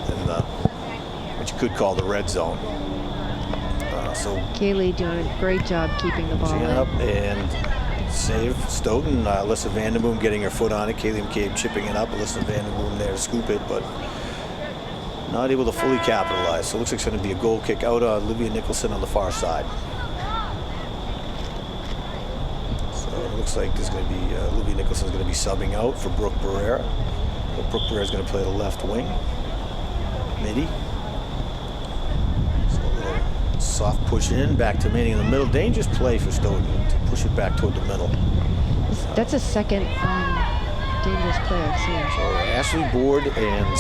what you could call the red zone. So Kaylee doing a great job keeping the ball in. up and save Stoughton. Alyssa Vandenboom getting her foot on it. Kaylee McCabe chipping it up. Alyssa Vandenboom there to scoop it, but not able to fully capitalize. So it looks like it's going to be a goal kick out on Olivia Nicholson on the far side. So it looks like there's going to be Olivia Nicholson is going to be subbing out for Brooke Barrera. But Brooke Barrera is going to play the left wing. Midi. Soft push in, back to Manning in the middle. Dangerous play for Stoughton to push it back toward the middle. That's a second dangerous play I've seen. So Ashley Board and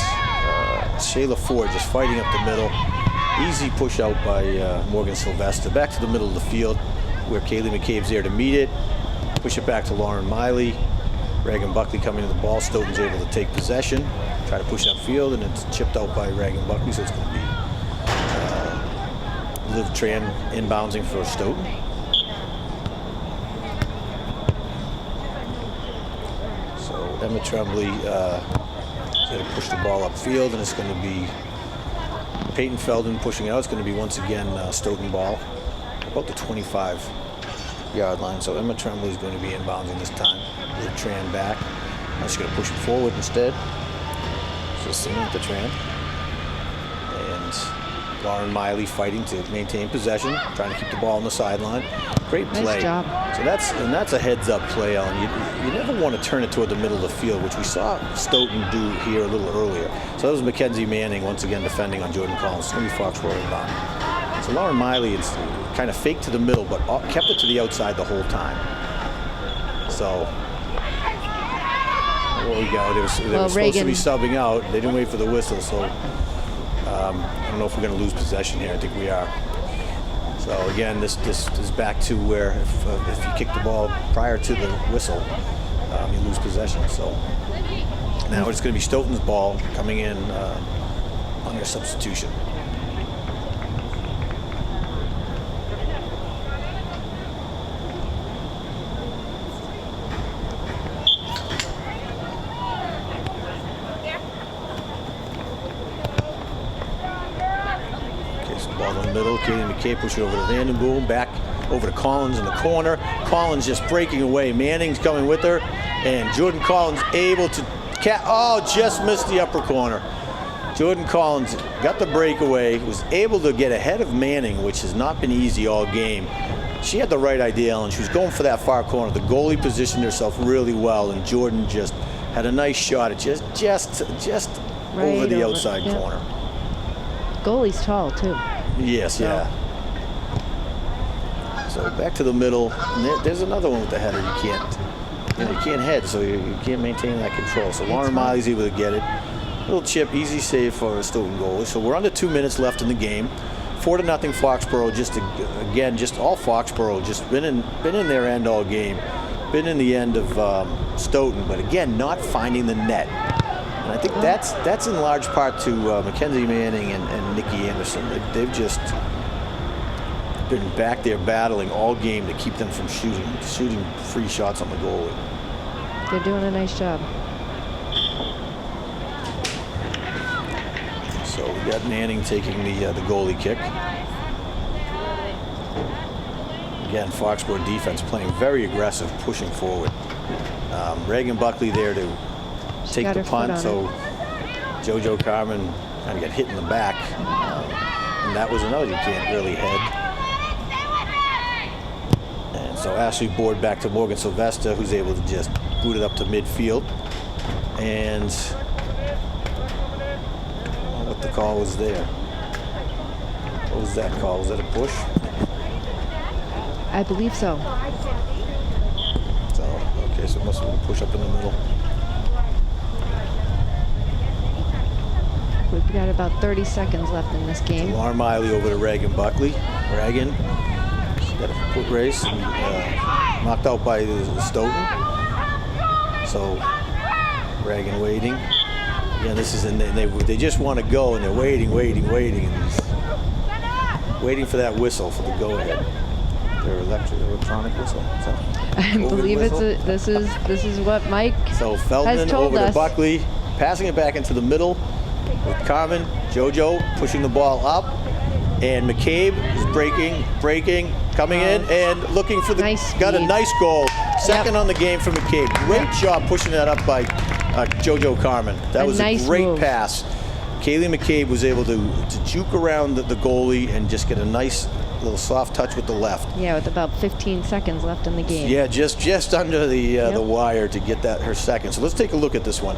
Shayla Ford just fighting up the middle. Easy push out by Morgan Sylvester. Back to the middle of the field where Kaylee McCabe's there to meet it. Push it back to Lauren Miley. Reagan Buckley coming to the ball. Stoughton's able to take possession. Try to push upfield, and it's chipped out by Reagan Buckley, so it's going to be Liv Tran inbounding for Stoughton. So Emma Tremblay is going to push the ball upfield, and it's going to be Peyton Feldman pushing it out. It's going to be once again Stoughton ball about the 25-yard line. So Emma Tremblay is going to be inbounding this time. Liv Tran back. Now she's going to push it forward instead. So Samantha Tran. And Lauren Miley fighting to maintain possession, trying to keep the ball on the sideline. Great play. Nice job. So that's a heads-up play, Ellen. You never want to turn it toward the middle of the field, which we saw Stoughton do here a little earlier. So that was Mackenzie Manning once again defending on Jordan Collins. It's going to be Foxborough inbound. So Lauren Miley, it's kind of faked to the middle, but kept it to the outside the whole time. So there we go. They were supposed to Reagan be subbing out. They didn't wait for the whistle, so I don't know if we're going to lose possession here. I think we are. So again, this is back to where if you kick the ball prior to the whistle, you lose possession. So now it's going to be Stoughton's ball coming in on their substitution. Ball in the middle, Katie McKay push it over to Vandenboom, back over to Collins in the corner. Collins just breaking away. Manning's coming with her, and Jordan Collins able to just missed the upper corner. Jordan Collins got the breakaway, was able to get ahead of Manning, which has not been easy all game. She had the right idea, and she was going for that far corner. The goalie positioned herself really well, and Jordan just had a nice shot at just Right over the over, outside yeah. corner. Goalie's tall too. Yes, yeah. So back to the middle. And there's another one with the header. You can't head, so you can't maintain that control. So Lauren Miley's able to get it. Little chip, easy save for a Stoughton goalie. So we're under 2 minutes left in the game. 4-0 Foxborough. Just all Foxborough. Just been in their end all game. Been in the end of Stoughton, but again, not finding the net. And I think that's in large part to Mackenzie Manning and Nikki Anderson. They've just been back there battling all game to keep them from shooting free shots on the goalie. They're doing a nice job. So we got Manning taking the goalie kick. Again, Foxborough defense playing very aggressive, pushing forward. Reagan Buckley there to take the punt, so JoJo Carmen kind of got hit in the back. And that was another you can't really head. And so Ashley Board back to Morgan Sylvester, who's able to just boot it up to midfield. And what the call was there? What was that call? Was that a push? I believe so. So, okay, so it must have been a push up in the middle. We've got about 30 seconds left in this game. Lauren Miley over to Reagan Buckley. Reagan got a foot race and knocked out by Stoughton. So Reagan waiting. Again, this is they just want to go and they're waiting, and waiting for that whistle for the go-ahead. Their electronic whistle. I believe this is what Mike so Feldman has told over us. to Buckley, passing it back into the middle with Carmen, JoJo pushing the ball up, and McCabe is breaking, coming in and looking for the got a nice goal. Second on the game for McCabe. Great job pushing that up by JoJo Carmen. That was a great move. pass. Kaylee McCabe was able to juke around the goalie and just get a nice little soft touch with the left. Yeah, with about 15 seconds left in the game. Yeah, just under the wire to get that her second. So let's take a look at this one.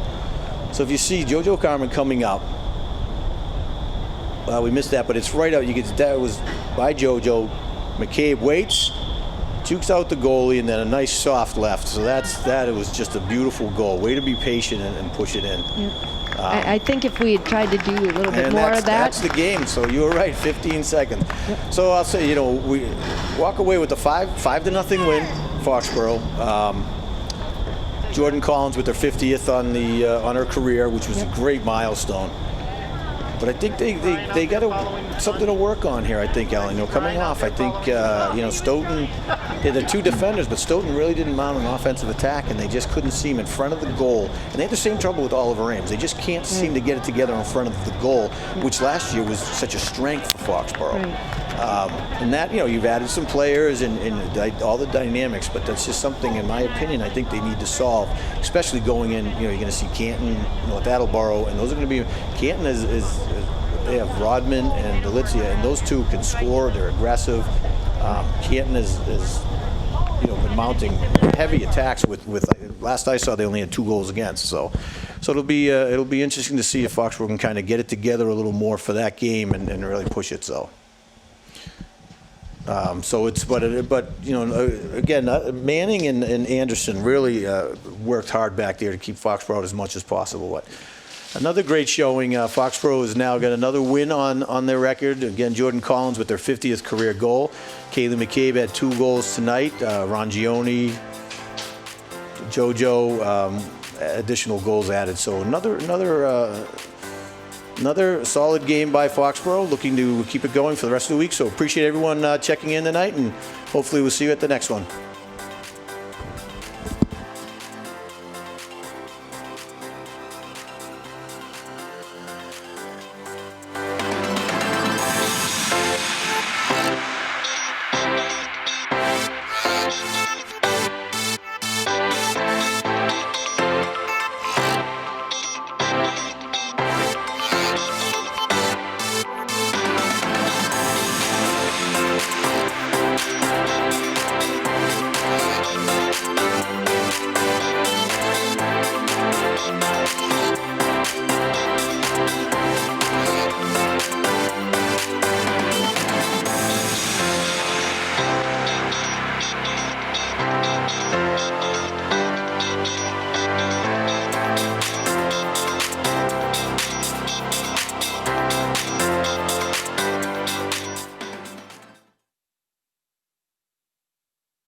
So if you see JoJo Carmen coming up, we missed that, but it's right out. You get that was by JoJo. McCabe waits, jukes out the goalie, and then a nice soft left. So that it was just a beautiful goal. Way to be patient and push it in. Yep. I think if we had tried to do a little bit more of that. That's the game. So you were right, 15 seconds. Yep. So I'll say, we walk away with a 5-0 win, Foxborough. Jordan Collins with her 50th on her career, which was a great milestone. But I think they got something to work on here. I think, Ellen. Coming off, I think Stoughton. They're the two defenders, but Stoughton really didn't mount an offensive attack, and they just couldn't seem in front of the goal. And they had the same trouble with Oliver Ames. They just can't seem to get it together in front of the goal, which last year was such a strength for Foxborough. Right. And that you've added some players and all the dynamics, but that's just something, in my opinion, I think they need to solve, especially going in. You're going to see Canton, with Attleboro, and those are going to be Canton is they have Rodman and Delizia, and those two can score. They're aggressive. Canton is been mounting heavy attacks with last I saw they only had 2 goals against. So it'll be interesting to see if Foxborough can kind of get it together a little more for that game and really push it. So. Again, Manning and Anderson really worked hard back there to keep Foxborough as much as possible. But another great showing. Foxborough has now got another win on their record. Again, Jordan Collins with their 50th career goal. Kaylee McCabe had 2 goals tonight. Rongione, JoJo, additional goals added. So another solid game by Foxborough, looking to keep it going for the rest of the week. So appreciate everyone checking in tonight, and hopefully we'll see you at the next one.